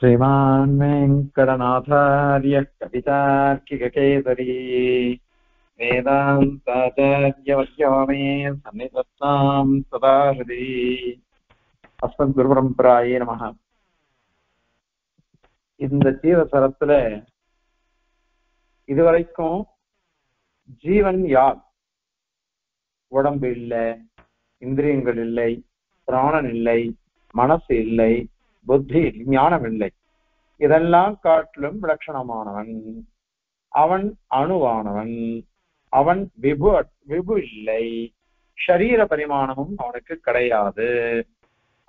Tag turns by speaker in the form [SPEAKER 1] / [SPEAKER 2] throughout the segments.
[SPEAKER 1] श्रीमान् वेङ्कटनाथार्यः कवितार्किककेसरी वेदान्ताचार्यवर्यो मे सन्निधत्तां सदा हृदि अस्मद्गुरुपरम्परायै நமः. இந்த ஜீவசரத்துல இதுவரைக்கும் ஜீவன் யார்? உடம்பு இல்லை, இந்திரியங்கள் இல்லை, பிராணன் இல்லை, மனசு இல்லை, புத்தி ஞானம் இல்லை. இதெல்லாம் காட்டிலும் விலட்சணமானவன். அவன் அணுவானவன். அவன் விபு இல்லை. ஷரீர பரிமாணமும் அவனுக்கு கிடையாது.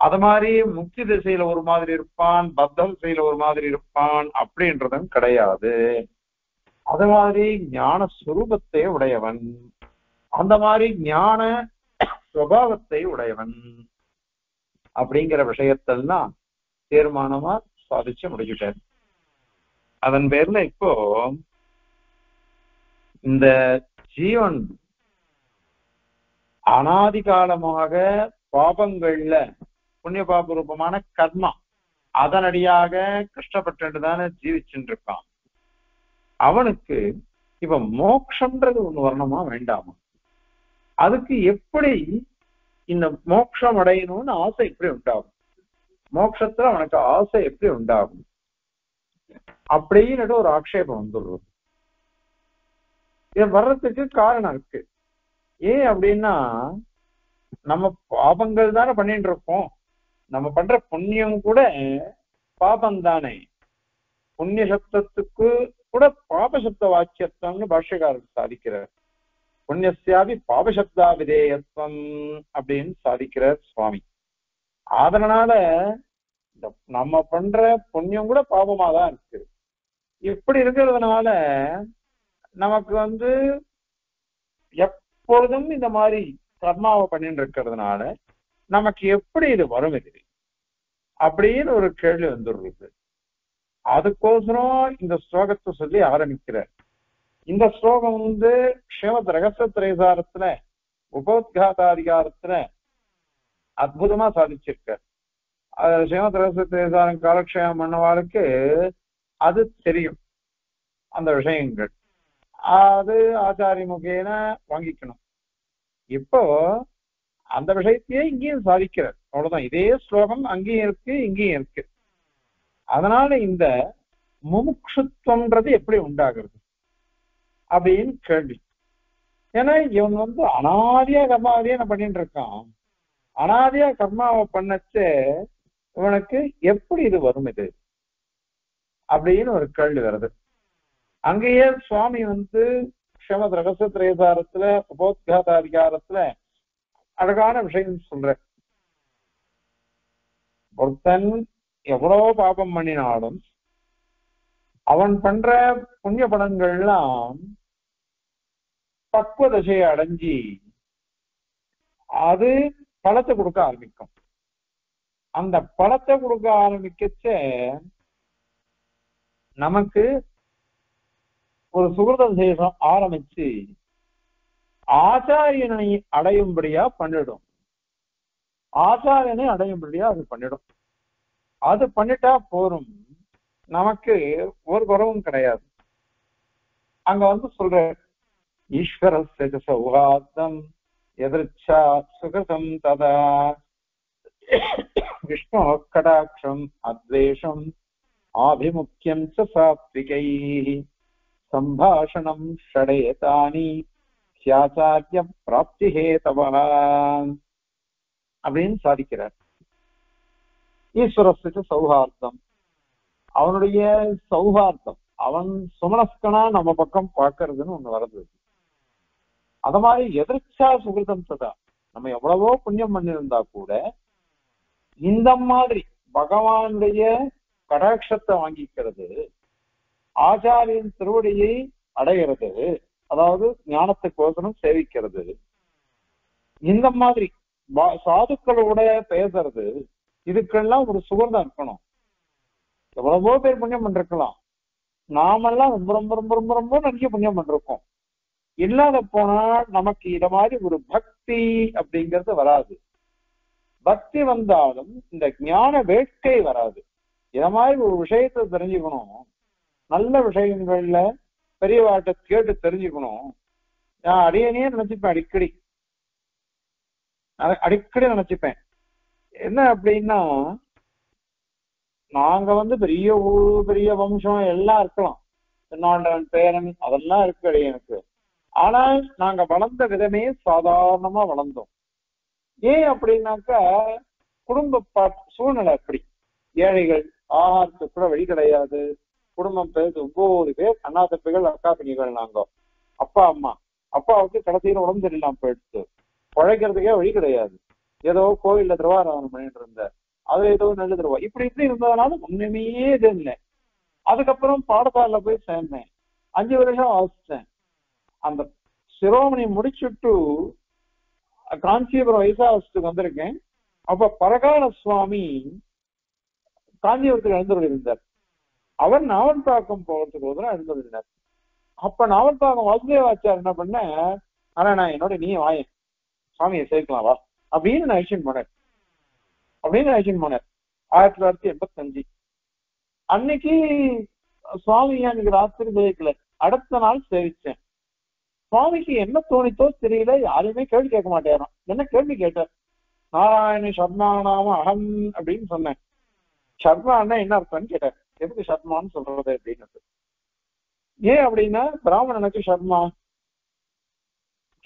[SPEAKER 1] அது மாதிரி முக்தி திசையில ஒரு மாதிரி இருப்பான், பத்த திசையில ஒரு மாதிரி இருப்பான் அப்படின்றதும் கிடையாது. அது மாதிரி ஞான சுரூபத்தை உடையவன், அந்த மாதிரி ஞான சுபாவத்தை உடையவன் அப்படிங்கிற விஷயத்தெல்லாம் தீர்மானமா சாதிச்சு முடிச்சுட்டார். அதன் பேர்ல இப்போ இந்த ஜீவன் அனாதி காலமாக பாபங்கள்ல புண்ணிய பாப ரூபமான கர்மா அதனடியாக கஷ்டப்பட்டுதானே ஜீவிச்சுட்டு இருக்கான். அவனுக்கு இப்ப மோட்சம்ன்றது ஒண்ணு வரணுமா வேண்டாமா? அதுக்கு எப்படி இந்த மோட்சம் அடையணும்னு ஆசை எப்படி உண்டாகும்? மோட்சத்துல அவனுக்கு ஆசை எப்படி உண்டாகும் அப்படின்னு ஒரு ஆக்ஷேபம் வந்துடுறது. இது வர்றதுக்கு காரணம் இருக்கு. ஏன் அப்படின்னா, நம்ம பாபங்கள் தானே பண்ணிட்டு இருக்கோம். நம்ம பண்ற புண்ணியம் கூட பாபம் தானே. புண்ணிய சப்தத்துக்கு கூட பாபசப்த வாக்கியத்துவம்னு பாஷ்யக்காரர் சாதிக்கிறார். புண்ணியஸ்யாபி பாபசப்தா விதேயத்துவம் அப்படின்னு சாதிக்கிறார் சுவாமி. அதனால நம்ம பண்ற புண்ணியம் கூட பாபமா தான் இருக்கு. இப்படி இருக்கிறதுனால நமக்கு எப்பொழுதும் இந்த மாதிரி கர்மாவை பண்ணிட்டு இருக்கிறதுனால நமக்கு எப்படி இது வரும் இது அப்படின்னு ஒரு கேள்வி வந்துடுறது. அதுக்கோசரம் இந்த ஸ்லோகத்தை சொல்லி ஆரம்பிக்கிறார். இந்த ஸ்லோகம் ஸ்ரீமத் ரகசிய திரைசாரத்துல உபோத்காதாதிகாரத்துல அற்புதமா சாதிச்சிருக்க. ஸ்ரீமத் ரகசிய திரைசாரம் காலக்ஷேபம் பண்ணவாளுக்கு அது தெரியும். அந்த விஷயங்கள் அது ஆச்சாரிய முகேன வாங்கிக்கணும். இப்போ அந்த விஷயத்தையே இங்கேயும் சாதிக்கிறார். அவ்வளவுதான். இதே ஸ்லோகம் அங்கேயும் இருக்கு, இங்கேயும் இருக்கு. அதனால இந்த முமுட்சுத்வம்ன்றது எப்படி உண்டாகிறது அப்படின்னு கேள்வி. ஏன்னா இவன் அனாதியா கர்மாவதியே நான் பண்ணிட்டு இருக்கான். அனாதியா கர்மாவை பண்ணச்சு இவனுக்கு எப்படி இது வரும் இது அப்படின்னு ஒரு கேள்வி வருது. அங்கேயே சுவாமி ஸ்ரீமத் ரகசிய திரைசாரத்துல உபோத்காத அதிகாரத்துல அழகான விஷயம் சொல்ற. ஒருத்தன் எவ்வளவு பாபம் பண்ணினாலும் அவன் பண்ற புண்ணிய பலன்கள்லாம் பக்குவ தசையை அடைஞ்சி அது பழத்தை கொடுக்க ஆரம்பிக்கும். அந்த பழத்தை கொடுக்க ஆரம்பிக்கச்ச நமக்கு ஒரு சுகிருத சேஷம் ஆரம்பிச்சு ஆச்சாரியனை அடையும்படியா பண்ணிடும். ஆச்சாரியனை அடையும்படியா அது பண்ணிடும். அது பண்ணிட்டா போரும், நமக்கு ஒரு குறவும் கிடையாது. அங்க சொல்ற ஈஸ்வர சௌஹார்தம் எதிர்ச்சா சுகதம் ததா விஷ்ணு கடாட்சம் அத்வேஷம் ஆபிமுக்கியம் சாத்விகை சம்பாஷணம் ஷடேதானி சியாச்சாரிய பிராப்தி ஹேதவா அப்படின்னு சாதிக்கிறார். ஈஸ்வரஸ்ய சௌஹார்தம், அவனுடைய சௌஹார்தம், அவன் சுமனஸ்கனா நம்ம பக்கம் பார்க்கறதுன்னு ஒண்ணு வருது. அத மாதிரி எதிர்ச்சா சுகிருதம் சதா, நம்ம எவ்வளவோ புண்ணியம் பண்ணிருந்தா கூட இந்த மாதிரி பகவானுடைய கடாட்சத்தை வாங்கிக்கிறது, ஆச்சாரியின் திருவடியை அடைகிறது, அதாவது ஞானத்துக்கோசரம் சேவிக்கிறது, இந்த மாதிரி சாதுக்களோட பேசுறது, இதுக்கெல்லாம் ஒரு சுகர்தான் இருக்கணும். எவ்வளவோ பேர் புண்ணியம் பண்ணிருக்கலாம். நாமெல்லாம் ரொம்ப ரொம்ப ரொம்ப ரொம்ப ரொம்ப நிறைய புண்ணியம் பண்ணிருக்கோம். இல்லாத போனா நமக்கு இத மாதிரி ஒரு பக்தி அப்படிங்கிறது வராது. பக்தி வந்தாலும் இந்த ஞான வேட்கை வராது. இத மாதிரி ஒரு விஷயத்தை தெரிஞ்சுக்கணும், நல்ல விஷயங்கள்ல பெரியவாட்ட கேட்டு தெரிஞ்சுக்கணும். நான் அடியனே நினைச்சுப்பேன், அடிக்கடி நினைச்சுப்பேன். என்ன அப்படின்னா, நாங்க பெரிய ஊரு பெரிய வம்சம் எல்லாம் இருக்கலாம், தென்னாண்டன் பேரன் அதெல்லாம் இருக்கு அடியனுக்கு. ஆனால் நாங்க வளர்ந்த விதமே சாதாரணமா வளர்ந்தோம். ஏன் அப்படின்னாக்கா, குடும்ப சூழ்நிலை அப்படி. ஏழைகள், ஆகாரத்துக்கு கூட வழி கிடையாது. குடும்பம் பேர் 9 பேர், அண்ணா தம்பிகள் அக்கா தம்பிகள். நாங்க அப்பா அம்மா, அப்பாவுக்கு கடைசியில உடம்பு சரியில்லாம போயிடுச்சு. உழைக்கிறதுக்கே வழி கிடையாது. ஏதோ கோவில்ல திருவாராதனம் பண்ணிட்டு இருந்தார், அதுல ஏதோ நெல்லு தருவா, இப்படி இப்படி இருந்ததுனால ஒண்ணுமே இது இல்லை. அதுக்கப்புறம் பாடசாலைல போய் சேர்ந்தேன், 5 வருஷம் வாசிச்சேன். அந்த சிரோமணி முடிச்சுட்டு காஞ்சிபுரம் வைசாவசத்துக்கு வந்திருக்கேன். அப்ப பரகால சுவாமி காஞ்சிபுரத்துக்கு எழுந்துள்ளிருந்தார். அவர் நாவல்பாக்கம் போகிறதுக்கு எழுந்துள்ளார். அப்ப நாவல்பாக்கம் வாசுதேவாச்சார் என்ன பண்ண, ஆனா நான் என்னோட நீ வாயேன் சுவாமியை சேர்க்கலாம் வா அப்படின்னு ஆக்ஷன் பண்ணார். 1985 அன்னைக்கு சுவாமி அன்னைக்கு ராத்திரி ஜெயிக்கல, அடுத்த நாள் சேவிச்சேன். சுவாமிக்கு என்ன தோணித்தோ தெரியல, யாருமே கேள்வி கேட்க மாட்டேறான். என்ன கேள்வி கேட்டார், நாராயண சர்மா நாம அகம் அப்படின்னு சொன்னேன். சர்மான்னா என்ன அர்த்தம்னு கேட்டார். எதுக்கு சர்மான்னு சொல்றது அப்படின்னு. ஏன் அப்படின்னா, பிராமணனுக்கு சர்மா,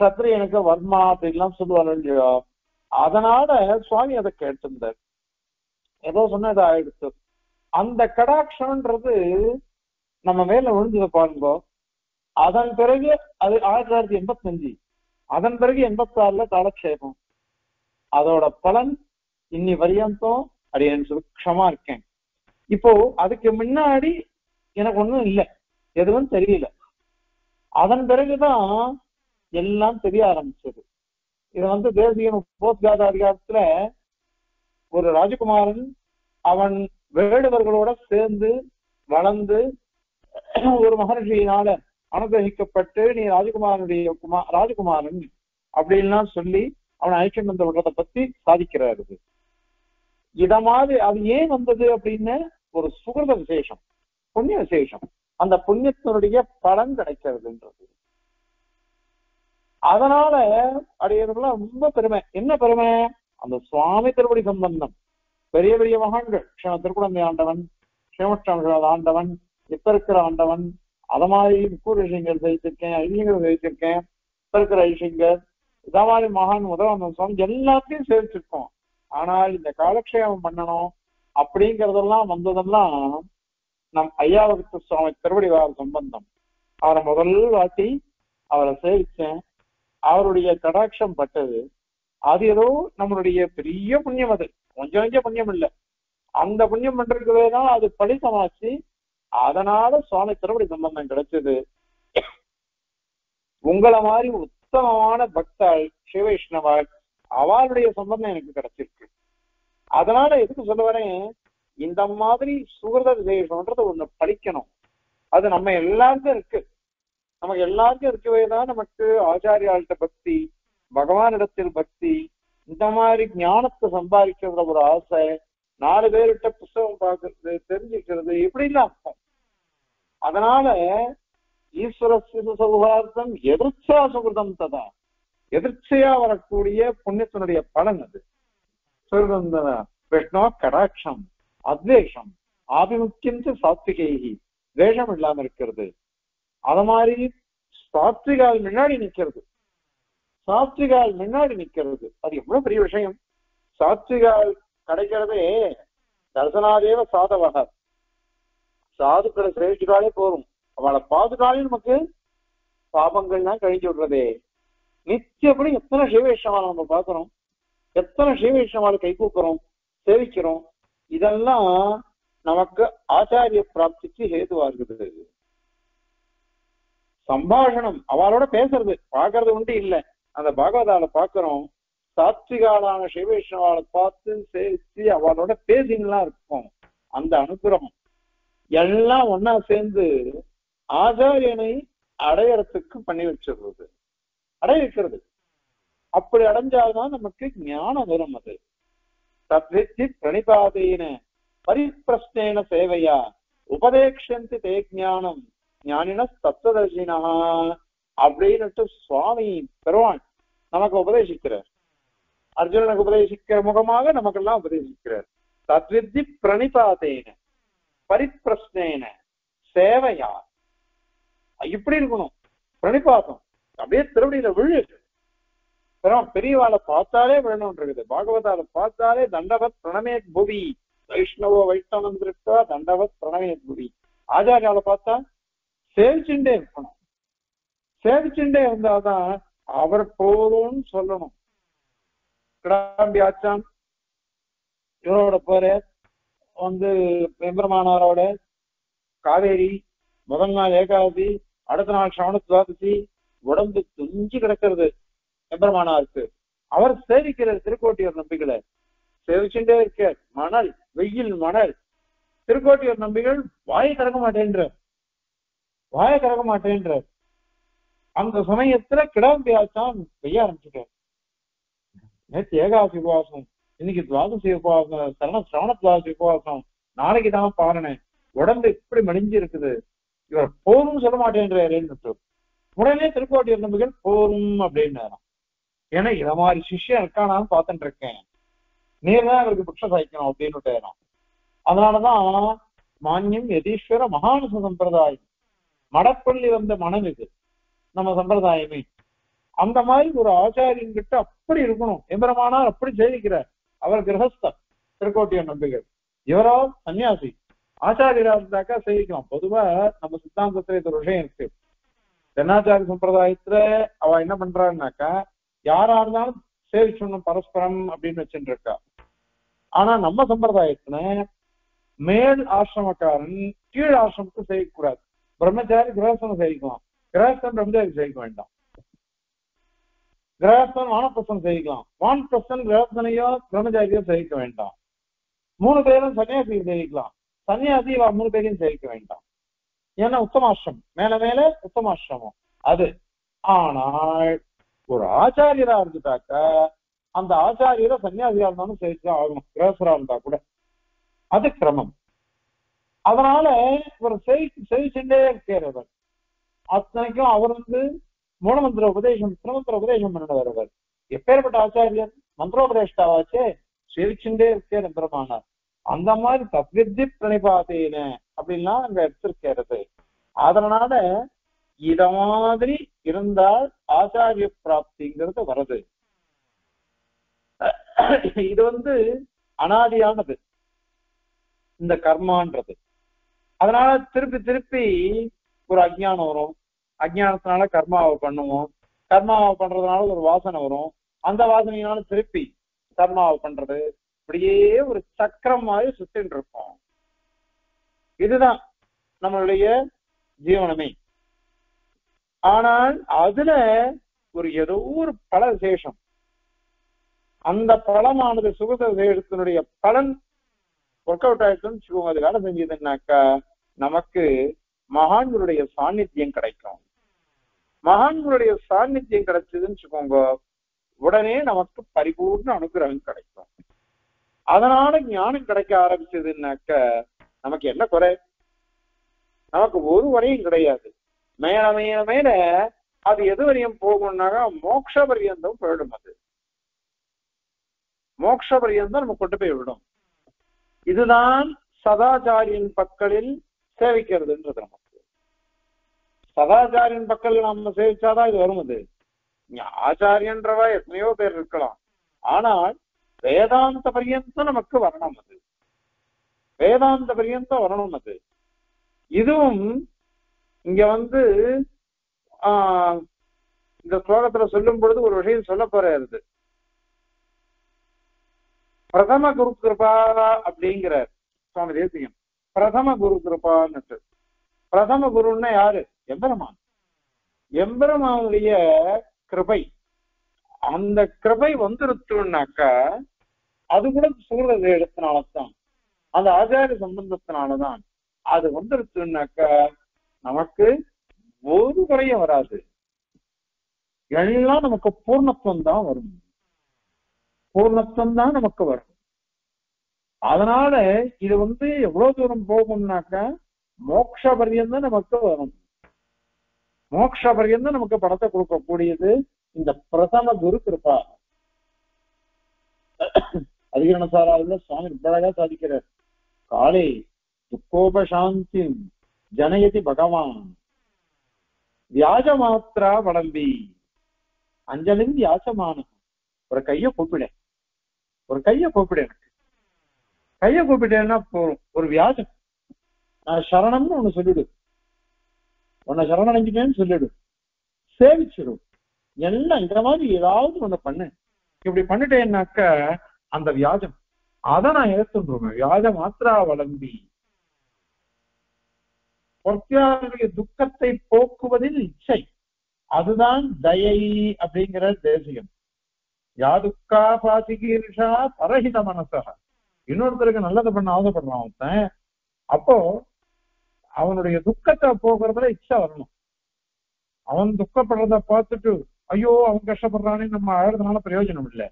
[SPEAKER 1] சத்திரியனுக்கு வர்மா அப்படின்லாம் சொல்லுவாங்க இல்லையா. அதனால சுவாமி அதை கேட்டிருந்தார். ஏதோ சொன்னது ஆயிடுச்சு. அந்த கடாட்சம்ன்றது நம்ம மேல விழுந்தது பாருங்க. அதன் பிறகு அது 1985, அதன் பிறகு 86 காலக்ஷேபம். அதோட பலன் இன்னி வரையந்தும் அடியன் சுருட்சமா இருக்கேன். இப்போ அதுக்கு முன்னாடி எனக்கு ஒண்ணும் இல்லை, எதுவும் தெரியல. அதன் பிறகுதான் எல்லாம் தெரிய ஆரம்பிச்சது. இது தேசிய போத்காத அதிகாரத்துல ஒரு ராஜகுமாரன் அவன் வேடுவர்களோட சேர்ந்து வளர்ந்து ஒரு மகர்ஷியினால அனுகிரகிக்கப்பட்டு நீ ராஜகுமாரன் அப்படின்லாம் சொல்லி அவனை ஐக்கியம் வந்து விடுறத பத்தி சாதிக்கிறாரு. இத மாதிரி அது ஏன் வந்தது அப்படின்னு ஒரு சுகிருத விசேஷம், புண்ணிய விசேஷம். அந்த புண்ணியத்தினுடைய பலன் கிடைக்கிறதுன்றது. அதனால அடையிறதுலாம் ரொம்ப பெருமை. என்ன பெருமை? அந்த சுவாமி திருப்படி சம்பந்தம். பெரிய பெரிய மகான்கள், திருக்குழந்தை ஆண்டவன், ஸ்ரீமஷ்டர்கள் ஆண்டவன், இப்ப இருக்கிற ஆண்டவன், அத மாதிரி முக்கூர் ஐஷிங்கர் ஜெயிச்சிருக்கேன், ஐஷிங்கர் ஜெயிச்சிருக்கேன், இப்ப இருக்கிற ஐஷிங்கர், இத மாதிரி மகான் முதல் சுவாமி எல்லாத்தையும் சேர்த்திருக்கோம். ஆனால் இந்த காலக்ஷேபம் பண்ணணும் அப்படிங்கறதெல்லாம் வந்ததெல்லாம் நம் ஐயாவகத்து சுவாமி திருவடிவார் சம்பந்தம். அவரை முதல் வாட்டி அவரை சேவிச்சேன், அவருடைய கடாட்சம் பட்டது. அது ஏதோ நம்மளுடைய பெரிய புண்ணியம், அது கொஞ்சம் கொஞ்சம் புண்ணியம் இல்லை, அந்த புண்ணியம் பண்றதுக்குதான் அது பலிதமாச்சு. அதனால சுவாமி திருவடி சம்பந்தம் கிடைச்சது. உங்களை மாதிரி உத்தமமான பக்தாள் சிவவைஷ்ணவாள் அவளுடைய சம்பந்தம் எனக்கு கிடைச்சிருக்கு. அதனால எதுக்கு சொல்ல வரேன், இந்த மாதிரி சுகிருத விசேஷம்ன்றது ஒண்ணு படிக்கணும். அது நம்ம எல்லாருக்கும் இருக்கு, நமக்கு எல்லாருக்கும் இருக்கவேதான் நமக்கு ஆச்சாரியாள்கிட்ட பக்தி, பகவானிடத்தில் பக்தி, இந்த மாதிரி ஞானத்தை சம்பாதிக்கிறதுல ஒரு ஆசை, 4 பேர்கிட்ட புஸ்தகம் பார்க்கறது, தெரிஞ்சுக்கிறது, இப்படிலாம் இருக்கும். அதனால ஈஸ்வர சௌஹார்த்தம் எதிர்ச்சா சுகிருதம் ததா, எதிர்ச்சையா வரக்கூடிய புண்ணியத்தினுடைய பலன் அது. விஷ்ணு கடாட்சம், அத்வேஷம், ஆபிமுக்கியம் சாத்விகை, வேஷம் இல்லாம இருக்கிறது. அத மாதிரி சாத்விகால் முன்னாடி நிக்கிறது, சாத்விகால் முன்னாடி நிக்கிறது, அது எவ்வளவு பெரிய விஷயம். சாத்விகால் கிடைக்கிறதே தர்சனாதேவ சாதவக, சாதுக்களை சேவிச்சுக்காலே போரும், அவளை பாதுகாலே நமக்கு பாபங்கள்லாம் கழிஞ்சு விடுறதே. நித்தியப்படி எத்தனை சிவவைஷ்ணவாலை நம்ம பார்க்கிறோம், எத்தனை சிவவைஷ்ணவாலை கை கூக்குறோம், சேவிக்கிறோம். இதெல்லாம் நமக்கு ஆச்சாரிய பிராப்திக்கு ஹேதுவா இருக்குது. சம்பாஷணம், அவளோட பேசுறது பாக்குறது உண்டு இல்லை, அந்த பாகவதால பாக்குறோம். சாத்விகாலான சிவவைஷ்ணவாலை பார்த்து சேவிச்சு அவளோட பேசின்லாம் இருக்கும். அந்த அனுகிரகம் எல்லாம் ஒன்னா சேர்ந்து ஆச்சாரியனை அடையறதுக்கு பண்ணி வச்சிடுறது, அடைய வைக்கிறது. அப்படி அடைஞ்சால்தான் நமக்கு ஞானம் வரும். அது தத்வித்தி பிரணிபாதேன பரிப்பிரஷ்னேன சேவையா உபதேக்ஷந்தி தே ஞானம் ஞானின தத்துவதர்ஷினா அப்படின்னுட்டு சுவாமி பெருமான் நமக்கு உபதேசிக்கிறார். அர்ஜுனனுக்கு உபதேசிக்கிற முகமாக நமக்கெல்லாம் உபதேசிக்கிறார். தத்வித்தி பிரணிபாதேன பரிப்பிரஷ்னேன சேவையா, இப்படி இருக்கணும். பிரணிபாதம் அப்படியே திருவடியில விழு. பெரியவாளை பார்த்தாலே விழணும் இருக்குது. பாகவதால பார்த்தாலே தண்டவத் பிரணமேத் புவி, வைஷ்ணவோ வைஷ்ணவம் இருக்கா தண்டவத் பிரணமேத் புவி. ஆச்சாரியால பார்த்தா சேவிச்சுட்டே இருக்கணும். சேவிச்சுட்டே இருந்தாதான் அவர் போதும்னு சொல்லணும். கிடாம்பி ஆச்சான் இவரோட பேரு எம்பெருமானாரோட காவேரி முதல் நாள் ஏகாதசி, அடுத்த நாள் சிரவண துவாதசி, உடம்பு துஞ்சி கிடக்கிறது எம்பெருமானாருக்கு. அவர் சேவிக்கிற திருக்கோட்டியூர் நம்பிகளை சேவிச்சுட்டே இருக்க. மணல் வெயில் மணல். திருக்கோட்டியூர் நம்பிகள் வாயை திறக்க மாட்டேன்ற. அந்த சமயத்துல கிடாம்பி ஆச்சான் பெய்ய ஆரம்பிச்சுட்டார். நேற்று ஏகாதசி உபவாசம், இன்னைக்கு துவாதசி உபவாசம், சிரவண துவாதசி உபவாசம், நாளைக்கு தான் பாருனேன், உடம்பு இப்படி மடிஞ்சு இருக்குது, இவர் போரும் சொல்ல மாட்டேன்றாரு. உடனே திருக்கோட்டியூர் நம்பிகள் போரும் அப்படின்னு. ஏன்னா இத மாதிரி சிஷ்யம் இருக்கானான்னு பார்த்துட்டு இருக்கேன், நீர்தான் அவருக்கு புக்ஷ சாய்க்கணும் அப்படின்னு. அதனாலதான் மான்யம் யதீஸ்வர மகானுச சம்பிரதாயம், மடப்பள்ளி வந்த மனம் இது நம்ம சம்பிரதாயமே. அந்த மாதிரி ஒரு ஆச்சாரியன் கிட்ட அப்படி இருக்கணும். எம்பெருமானார் அப்படி சேவிக்கிறார். அவர் கிரகஸ்தர் திருக்கோட்டியூர் நம்பிகள், இவரோ சன்னியாசி. ஆச்சாரியரா இருந்தாக்கா சேவிக்கலாம். பொதுவா நம்ம சித்தாந்தத்துல இது ஒரு விஷயம் இருக்கு. தென்னாச்சாரிய சம்பிரதாயத்துல அவ என்ன பண்றாருனாக்கா, யாரா இருந்தாலும் சேவிச்சணும் பரஸ்பரம் அப்படின்னு வச்சுட்டு இருக்கா. ஆனா நம்ம சம்பிரதாயத்துல மேல் ஆசிரமக்காரன் கீழ் ஆசிரமத்துக்கு சேவிக்கக்கூடாது. பிரம்மச்சாரி கிரகஸ்தனை சேவிக்கலாம், கிரகஸ்தன் பிரம்மச்சாரி சேவிக்க வேண்டாம். கிரகஸ்தன் வானப்பிரஸ்தன் சேவிக்கலாம், வானப்பிரஸ்தன் கிரகஸ்தனையோ பிரம்மச்சாரியோ சேவிக்க வேண்டாம். 3 பேரும் சன்னியாசியை சேவிக்கலாம், சன்னியாசி 3 பேரையும் சேவிக்க வேண்டாம். ஏன்னா உத்தமாசிரமம் மேல மேல உத்தமாசிரமம் அது. ஆனால் ஒரு ஆச்சாரியரா இருந்துட்டாக்க அந்த ஆச்சாரியரை சன்னியாசியா இருந்தாலும் சேவிச்சுதான் ஆகணும், கிரகஸ்தரா இருந்தா கூட. அது கிரமம். அதனால ஒரு சேவிச்சுட்டே இருக்கிறவர் அத்தனைக்கும் அவர் மூலமந்திர உபதேசம் திருமந்திர உபதேசம் பண்ணினவர். அவர் எப்பேற்பட்ட ஆச்சாரியர், மந்திரோபதேஷ்டாவாச்சே, சேவிச்சுட்டே இருக்கேன் எம்பெருமானார். அந்த மாதிரி தத்வித்தி பிரணிபாதேன அப்படின்னா அங்க எடுத்திருக்கிறது. அதனால இத மாதிரி இருந்தால் ஆச்சாரிய பிராப்திங்கிறது வருது. இது அனாதியானது இந்த கர்மான்றது. அதனால திருப்பி திருப்பி ஒரு அஜ்ஞானம் வரும், அஜ்ஞானத்தினால கர்மாவை பண்ணுவோம், கர்மாவை பண்றதுனால ஒரு வாசனை வரும், அந்த வாசனையினால திருப்பி கர்மாவை பண்றது, இப்படியே ஒரு சக்கரம் மாதிரி சுத்தின்னு இருப்போம். இதுதான் நம்மளுடைய ஜீவனமே. ஆனால் அதுல ஏதோ ஒரு பல விசேஷம், அந்த பலமானது சுகத விசேஷத்தினுடைய பலன் ஒர்க் அவுட் ஆயிடுச்சுன்னு வச்சுக்கோங்க, அது வேலை செஞ்சதுன்னாக்கா நமக்கு மகான்களுடைய சாநித்தியம் கிடைக்கும். மகான்களுடைய சாநித்தியம் கிடைச்சதுன்னு வச்சுக்கோங்க, உடனே நமக்கு பரிபூர்ண அனுகிரகம் கிடைக்கும். அதனால ஞானம் கிடைக்க ஆரம்பிச்சதுன்னாக்க நமக்கு என்ன குறை? நமக்கு ஒரு வரையும் கிடையாது. மேல மேல மேல அது எது வரையும் போகும்னாக்கா மோட்ச பரியந்தம் போயிடும். அது மோட்ச பரியந்தம் நம்ம கொண்டு போய் விடும். இதுதான் சதாச்சாரியின் பக்கலில் சேவிக்கிறதுன்றது. நமக்கு சதாச்சாரியின் பக்கல் நம்ம சேவிச்சாதான் இது வரும். அது ஆச்சாரியன்றவா எத்தனையோ பேர் இருக்கலாம், ஆனால் வேதாந்த பரியந்தம் நமக்கு வரணும். அது வேதாந்த பரியந்தம் வரணும். அது இதுவும் இங்க இந்த ஸ்லோகத்துல சொல்லும் பொழுது ஒரு விஷயம் சொல்ல போறது. பிரதம குரு கிருபா அப்படிங்கிறார் சுவாமி தேசிகன். பிரதம குரு கிருபான்னு. பிரதம குருன்னா யாரு? எம்பெருமான். எம்பெருமானுடைய கிருபை, அந்த கிருபை வந்துருச்சுனாக்கா அது கூட சூழல் இடத்தினால்தான், அந்த ஆச்சாரிய சம்பந்தத்தினாலதான் அது வந்துருச்சுனாக்கா நமக்கு ஒரு குறையும் வராது. எல்லாம் நமக்கு பூர்ணத்துவம் தான் வரும். பூர்ணத்துவம் தான் நமக்கு வரும். அதனால இது எவ்வளவு தூரம் போகும்னாக்கா மோட்ச பரியந்தம் நமக்கு வரும். மோட்ச பரியந்தம் நமக்கு படத்தை கொடுக்கக்கூடியது இந்த பிரதம குரு கிருபா. அதிகரண சாராவில் சுவாமி அழகா சாதிக்கிறார். காலே துக்கோபசாந்தி ஜனயதி பகவான் வியாஜ மாத்திரா வடம்பி அஞ்சலின் வியாசமான. ஒரு கைய கூப்பிட, ஒரு கைய கூப்பிட, எனக்கு கைய கூப்பிட்டேன்னா போறோம். ஒரு வியாஜம், நான் சரணம்னு ஒண்ணு சொல்லிடு, உன்னை சரணம் அடைஞ்சிட்டேன்னு சொல்லிடு, சேவிச்சிடும். எல்லாம் இந்த மாதிரி ஏதாவது ஒண்ணு பண்ணு. இப்படி பண்ணிட்டேன்னாக்க அந்த வியாஜம் அதை நான் ஏற்றுருவேன். வியாஜ மாத்திரா வளம்பி பொற்கையாருடைய துக்கத்தை போக்குவதில் இச்சை, அதுதான் தயை அப்படிங்கிற தேசியம். யாதுக்கா பாசிகீர்ஷா பரஹித மனசா. இன்னொருத்தருக்கு நல்லது பண்ண ஆசைப்படுறான் அவன், அப்போ அவனுடைய துக்கத்தை போக்குறதுல இச்சை வரணும். அவன் துக்கப்படுறத பார்த்துட்டு ஐயோ அவன் கஷ்டப்படுறானே நம்ம அழறதுனால பிரயோஜனம் இல்லை.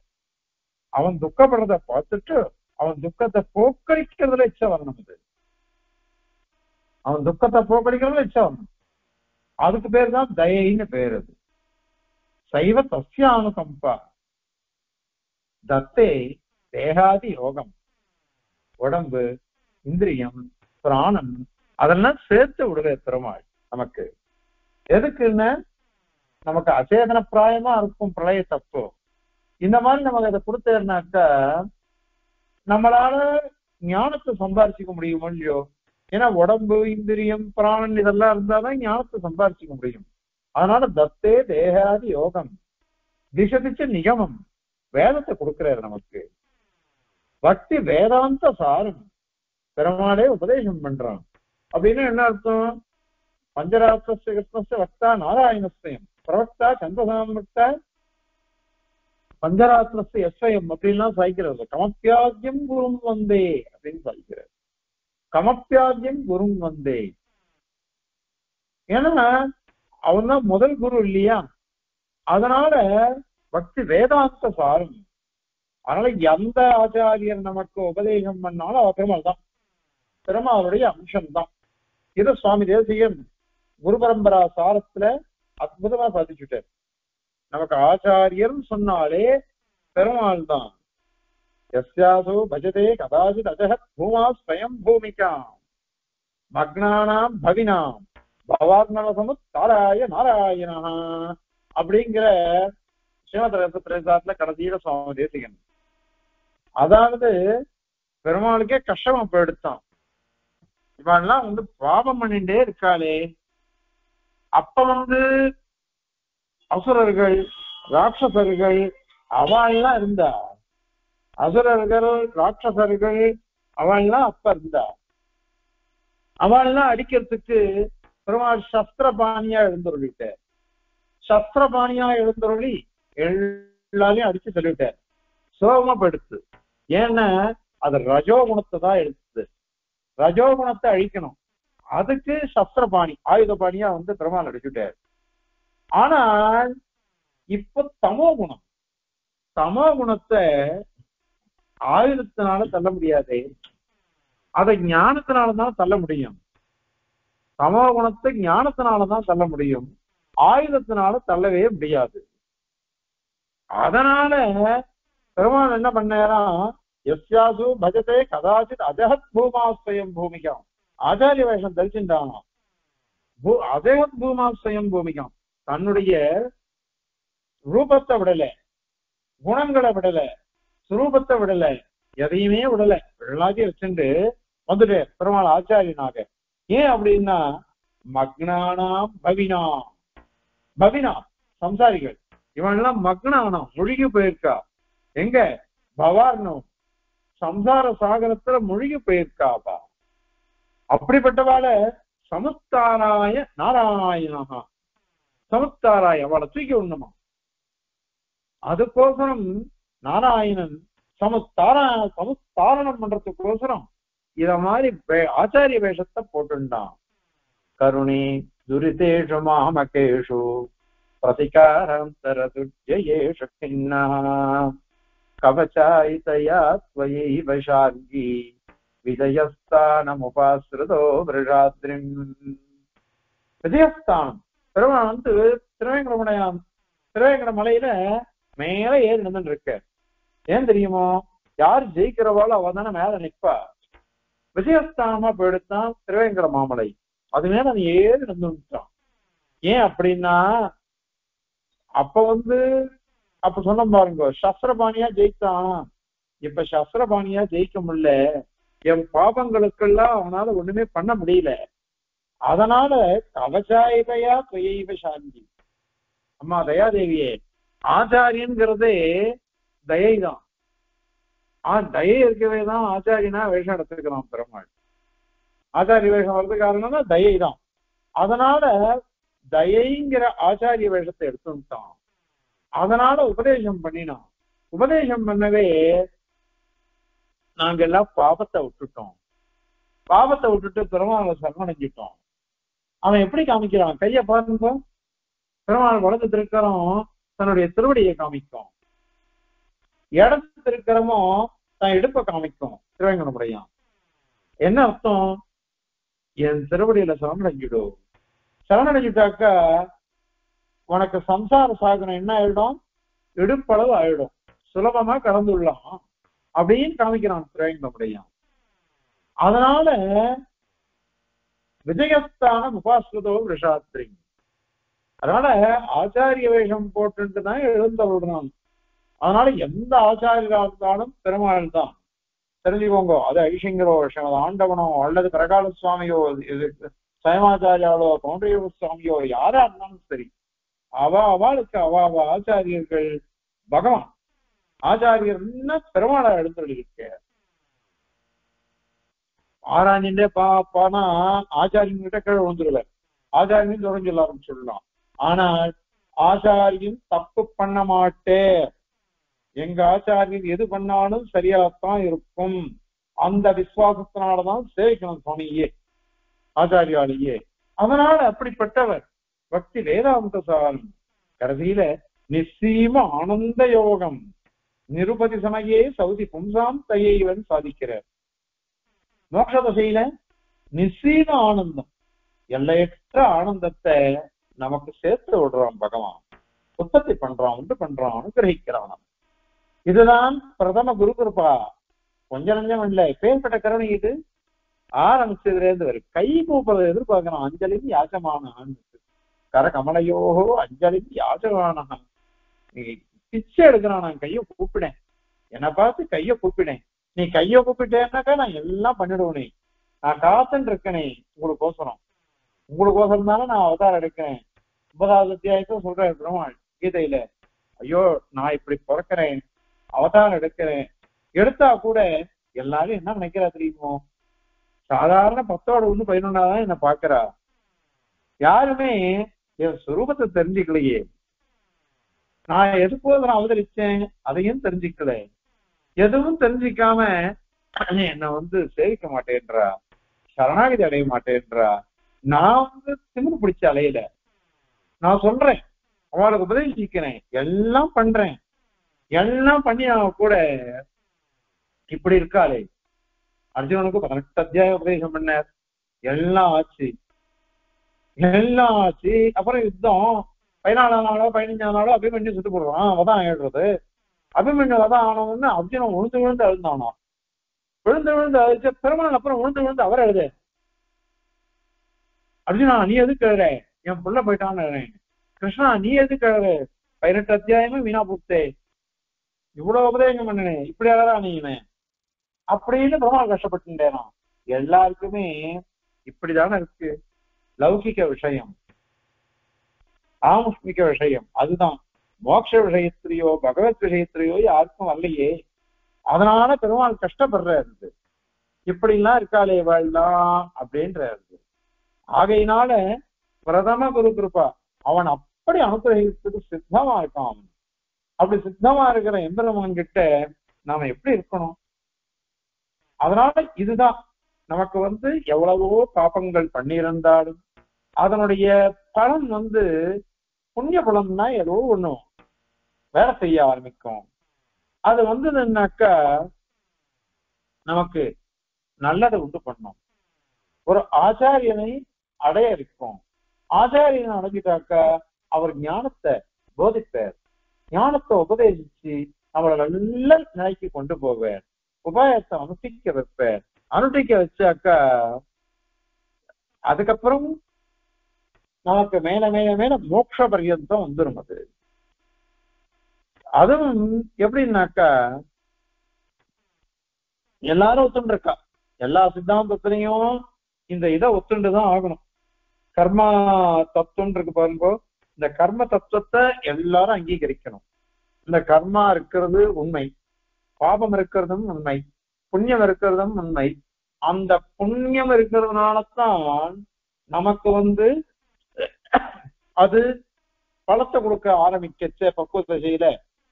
[SPEAKER 1] அவன் துக்கப்படுறத பார்த்துட்டு அவன் துக்கத்தை போக்கடிக்கிறதுல இச்சை வரணும். அது அவன் துக்கத்தை போக்கடிக்கிறதுல இச்சை வரணும். அதுக்கு பேர் தான் தயைன்னு பேர். அது சைவ தஸ்யானுகம்பா. தத்தே தேகாதி யோகம், உடம்பு, இந்திரியம், பிராணம் அதெல்லாம் சேர்த்து விடுவே பெருமாள் நமக்கு. எதுக்குன்னு நமக்கு அசேதன பிராயமா இருக்கும் பிரளய தத்துவம். இந்த மாதிரி நமக்கு அதை கொடுத்தேன்னாக்கா நம்மளால ஞானத்தை சம்பாரிச்சிக்க முடியுமோ இல்லையோ? ஏன்னா உடம்பு, இந்திரியம், பிராணன் இதெல்லாம் இருந்தாதான் ஞானத்தை சம்பாரிச்சிக்க முடியும். அதனால தத்தே தேகாதி யோகம் திசதிச்ச நிகமம் வேதத்தை கொடுக்கிறாரு நமக்கு. பக்தி வேதாந்த சாரம் பெருமாளே உபதேசம் பண்றான். அப்படின்னு என்ன அர்த்தம்? பஞ்சராத்திரஸ்ய கிருஷ்ணஸ்ய வக்தா நாராயணஸ்வயம் பிரவக்தா சந்திரசாமக்தா பஞ்சராத்திரஸ்ய எஸ்வயம் அப்படின்லாம் சாய்க்கிறது. கமப்பியாத்தியம் குரும் வந்தே அப்படின்னு சாய்க்கிறார். கமப்பியாத்தியம் குரும் வந்தே. ஏன்னா அவன் தான் முதல் குரு இல்லையா? அதனால பக்தி வேதாந்த சாரம். அதனால எந்த ஆச்சாரியர் நமக்கு உபதேசம் பண்ணாலும் அவர் பெருமாள் தான், பெருமாளுடைய அம்சம்தான். இது சுவாமி தேசிகன் குரு பரம்பரா சாரத்துல அற்புதமா சாதிச்சுட்டார். நமக்கு ஆச்சாரியர் சொன்னாலே பெருமாள் தான். எஸ்யாசோ பஜதே கதாச்சித் அஜஹத் பூமா ஸ்வயம் பூமிகாம் மக்னானாம் பவினாம் பவாத்மனசமுத் தாராய நாராயணா அப்படிங்கிற ஸ்ரீமத் கடைசியில சுவாமி தேசிகன். அதாவது பெருமாளுக்கே கஷ்டமா போயிடுத்தான். இவெல்லாம் பாவம் பண்ணிட்டே இருக்காளே. அப்ப அசுரர்கள், ராட்சசர்கள் அவெல்லாம் இருந்தா. அசுரர்கள், ராட்சசர்கள் அவெல்லாம் அப்ப இருந்தா. அவெல்லாம் அடிக்கிறதுக்கு பெருமாள் சஸ்திரபாணியா எழுந்தருளிட்ட. சஸ்திரபாணியா எழுந்தருளி எல்லாரையும் அடிச்சு சொல்லிவிட்டார். சோகமாப்படுத்து. ஏன்னா அது ரஜோகுணத்தை தான் எடுத்தது. ரஜோகுணத்தை அழிக்கணும். அதுக்கு சஸ்திரபாணி, ஆயுதபாணியா பெருமாள் அடிச்சுட்டார். ஆனால் இப்ப தமோ குணம், தமோ குணத்தை ஆயுதத்தினால தள்ள முடியாது. அதை ஞானத்தினாலதான் தள்ள முடியும். தமோ குணத்தை ஞானத்தினாலதான் தள்ள முடியும், ஆயுதத்தினால தள்ளவே முடியாது. அதனால பெருமாள் என்ன பண்ணாராம்? எஸ்யாசு பஜதே கதாச்சித் அஜஹத் பூமாஸ்வயம் பூமிகாம். ஆச்சாரிய வேஷம் தரிச்சுட்டான். அஜஹத் பூமாஸ்வயம் பூமிகாம். தன்னுடைய ரூபத்தை விடல, குணங்களை விடல, சுரூபத்தை விடல, எதையுமே விடல, எல்லாத்தையும் வச்சுட்டு வந்துட்டு பெருமாள் ஆச்சாரியனாக. ஏன் அப்படின்னா மக்னானாம் பவினாம். பவினா சம்சாரிகள் இவன்லாம் மக்னானாம், முழுகி போயிருக்கா. எங்க? பவார்ணம் சம்சார சாகரத்துல முழுகி போயிருக்காப்பா. அப்படிப்பட்டவாள சமுத்தாராய நாராயணா, சமுத்தாராய அவளை தூக்கி விடணுமா. அதுக்கோசரம் நாராயணன் சமுத்தாரணம் பண்றதுக்கோசரம் இத மாதிரி ஆச்சாரிய வேஷத்தை போட்டுண்டான். கருணே துரிதேஷு மாமகேஷு பிரதிகாரம் தரதுஜ்ஜயேஷு கிண்ணா கவச்சாயிதயா ஸ்வயைவ சார்கி விஜயஸ்தானமுபாஸ்ருதோ விருஷாத்ரிம். விஜயஸ்தானம் பெருமாள் வந்து திருவேங்கடமுடையான் திருவேங்கட மலையில மேல ஏறி நின்று இருக்க. ஏன் தெரியுமோ? யார் ஜெயிக்கிறவாளோ அவ தானே மேல நிற்பா. விஜயஸ்தானமா போயிடுத்தான் திருவேங்கட மாமலை. அது மேல அது ஏறி நின்றுட்டான். ஏன் அப்படின்னா அப்ப வந்து அப்ப சொன்ன பாருங்க, சஸ்திரபாணியா ஜெயித்தான். இப்ப சஸ்திரபாணியா ஜெயிக்க முடியல. என் பாபங்களுக்கெல்லாம் அவனால ஒண்ணுமே பண்ண முடியல. அதனால கவச்சாயிதையா துயைவ சாந்தி. அம்மா தயாதேவியே, ஆச்சாரியன்கிறதே தயைதான். தயை இருக்கவே தான் ஆச்சாரியனா வேஷம் எடுத்துக்கிறான் பெருமாள். ஆச்சாரிய வேஷம் வர்றது காரணம்னா தயை தான். அதனால தயைங்கிற ஆச்சாரிய வேஷத்தை எடுத்துட்டான். அதனால உபதேசம் பண்ணினான். உபதேசம் பண்ணவே நாங்க எல்லாம் பாபத்தை விட்டுட்டோம். பாபத்தை விட்டுட்டு பெருமாளை சரணடைஞ்சிட்டோம். அவன் எப்படி காமிக்கிறான்? கைய பாருங்க. பெருமாள் வலது திருக்கரம் தன்னுடைய திருவடியை காமிக்கும். இடது திருக்கரமும் தன் இடுப்பை காமிக்கும். திருவேங்கடமுடையான் என்ன அர்த்தம்? என் திருவடியில சரணடைஞ்சிடும். சரணடைஞ்சிட்டாக்கா உனக்கு சம்சார சாகனம் என்ன ஆயிடும்? இடுப்பளவு ஆயிடும். சுலபமா கடந்துள்ளான் அப்படின்னு காமிக்கிறான் திருவேங்கடமுடையான். அதனால விஜயஸ்தான உபாஸ்ருதோ விருஷாத்ரி. அதனால ஆச்சாரிய வேஷம் போட்டு தான் எழுந்தருள்றான். அதனால எந்த ஆச்சாரியரா இருந்தாலும் பெருமாள் தான். தெரிஞ்சுக்கோங்க. அது ஐஷங்கரோ ஆண்டவனோ அல்லது பிரகால சுவாமியோ சயமாச்சாரியாலோ கௌண்டரிய சுவாமியோ யாரா இருந்தாலும் சரி, அவளுக்கு அவ ஆச்சாரியர்கள் பகவான். ஆச்சாரியர்னா பெருமாளை எழுந்தருளிருக்க. ஆராய்ஞ்சே பானா ஆச்சாரியன் கிட்ட கீழே விழுந்துருவார். ஆச்சாரியன் தொடர்ந்து எல்லாரும் சொல்லலாம். ஆனால் ஆச்சாரியன் தப்பு பண்ண மாட்டேன், எங்க ஆச்சாரியர் எது பண்ணாலும் சரியாத்தான் இருக்கும், அந்த விசுவாசத்தினாலதான் சேவிக்கணும் சுவாமியே, ஆச்சாரியாலேயே. அதனால அப்படிப்பட்டவர் பக்தி வேதாந்த சாரம். கடைசியில நிச்சீம ஆனந்த யோகம் நிருபதி சமயே சௌதி பும்சாம் தையவன் சாதிக்கிறார். மோட்ச தசையில நிச்சீம ஆனந்தம், எல்லையற்ற ஆனந்தத்தை நமக்கு சேர்த்து விடுறான் பகவான். உற்பத்தி பண்றான், உண்டு பண்றான், அனுகிரகிக்கிறான். இதுதான் பிரதம குரு கிருபா. கொஞ்சம் நஞ்சம் இல்லை. பேர்பட்ட கருணை இது. ஆரம்பிச்சதுல இருந்து வரும். கை கூப்பதை எதிர்பார்க்கணும். அஞ்சலின் யாச்சமான கர கமலையோகோ அஞ்சலின் யாச்சமான. நீ பிச்சை எடுக்கிறான். நான் கையை கூப்பிடேன், என்னை பார்த்து கையை கூப்பிடேன். நீ கையை கூப்பிட்டேன்னாக்கா நான் எல்லாம் பண்ணிடுவேனே. நான் காத்துன்னு இருக்கனே உங்களுக்கோசரம். உங்களுக்கோசரம் தானே நான் அவதாரம் எடுக்கிறேன். 9வது அத்தியாயத்தை சொல்றேன் பெருமாள் கீதையில. ஐயோ நான் இப்படி பிறக்கிறேன், அவதாரம் எடுக்கிறேன். எடுத்தா கூட எல்லாரும் என்ன நினைக்கிறா தெரியுமோ? சாதாரண 10ஓட 1 11 என்ன பாக்குறா. யாருமே என் சுரூபத்தை தெரிஞ்சுக்கலையே. நான் எதுப்போது நான் அவதரிச்சேன் அதையும் தெரிஞ்சுக்கல. எதுவும் தெரிஞ்சிக்காம என்னை சேவிக்க மாட்டேன்றா, சரணாகதி அடைய மாட்டேன்றா. நான் திமிரு பிடிச்ச அலையில. நான் சொல்றேன், அவளுக்கு உபதேசிக்கிறேன், எல்லாம் பண்றேன், எல்லாம் பண்ணி அவன் கூட இப்படி இருக்காளே. அர்ஜுனனுக்கு 18 அத்தியாயம் உபதேசம் பண்ணார். எல்லாம் ஆச்சு, எல்லாம் ஆச்சு. அப்புறம் யுத்தம் 14ஆம் நாளோ 15ஆம் நாளோ அபிமன்யு சுட்டு போடுறான். வதான் ஆயிடுறது. அபிமன்யு வதான் ஆனவன்னு அர்ஜுனன் விழுந்து விழுந்து அழுந்தானோ. விழுந்து விழுந்து அழுச்ச பெருமாள் அப்புறம் விழுந்து விழுந்து அவர் எழுது, அர்ஜுனா நீ எதுக்கு எழுற, என் புள்ள போயிட்டான்னு. கிருஷ்ணா நீ எதுக்கு எழுற, 18 அத்தியாயமே வீணா போச்சே, இவ்வளவு உபதேசம் பண்ணனே, இப்படி அழகா நீனே அப்படின்னு பெருமாள் கஷ்டப்பட்டுட்டேனா. எல்லாருக்குமே இப்படிதானே இருக்கு. லௌகிக விஷயம், ஆமுஷ்மிக விஷயம் அதுதான். மோட்ச விஷயத்திலேயோ பகவத் விஷயத்திலேயோ யாருக்கும் வரலையே. அதனால பெருமாள் கஷ்டப்படுறாரு. இப்படிலாம் இருக்காளே வாழலாம் அப்படின்றாரு. ஆகையினால பிரதம குரு கிருபா அவன் அப்படி அனுகிரகிக்கிறதுக்கு சித்தமா இருக்கான். அவன் அப்படி சித்தமா இருக்கிற எம்பெருமான் கிட்ட நாம எப்படி இருக்கணும்? அதனால இதுதான் நமக்கு எவ்வளவோ பாபங்கள் பண்ணியிருந்தாலும் அதனுடைய பலன் புண்ணிய பலம்னா ஏதோ ஒண்ணும் வேலை செய்ய ஆரம்பிக்கும். அது வந்ததுன்னாக்கா நமக்கு நல்லதை உண்டு பண்ணும். ஒரு ஆச்சாரியனை அடைய வைக்கும். ஆச்சாரியனை அடைஞ்சிட்டாக்கா அவர் ஞானத்தை போதிப்பார், ஞானத்தை உபதேசிச்சு அவளை நல்ல நிலைக்கு கொண்டு போவார், உபாயத்தை அனுஷ்டிக்க வைப்பார். அனுஷ்டிக்க வச்சாக்கா அதுக்கப்புறம் நமக்கு மேல மேல மேல மோட்ச பரியந்தம் வந்துடும். அது அதுவும் எப்படின்னாக்கா எல்லாரும் ஒத்துண்டு இருக்கா, எல்லா சித்தாந்தத்திலையும் இந்த இதை ஒத்துண்டுதான் ஆகணும். கர்மா தத்துவம் இருக்கு பாருங்க, இந்த கர்ம தத்துவத்தை எல்லாரும் அங்கீகரிக்கணும். இந்த கர்மா இருக்கிறது உண்மை, பாபம் இருக்கிறதும் உண்மை, புண்ணியம் இருக்கிறதும் உண்மை. அந்த புண்ணியம் இருக்கிறதுனாலதான் நமக்கு அது பலத்தை கொடுக்க ஆரம்பிக்கச்ச பக்குவ திசையில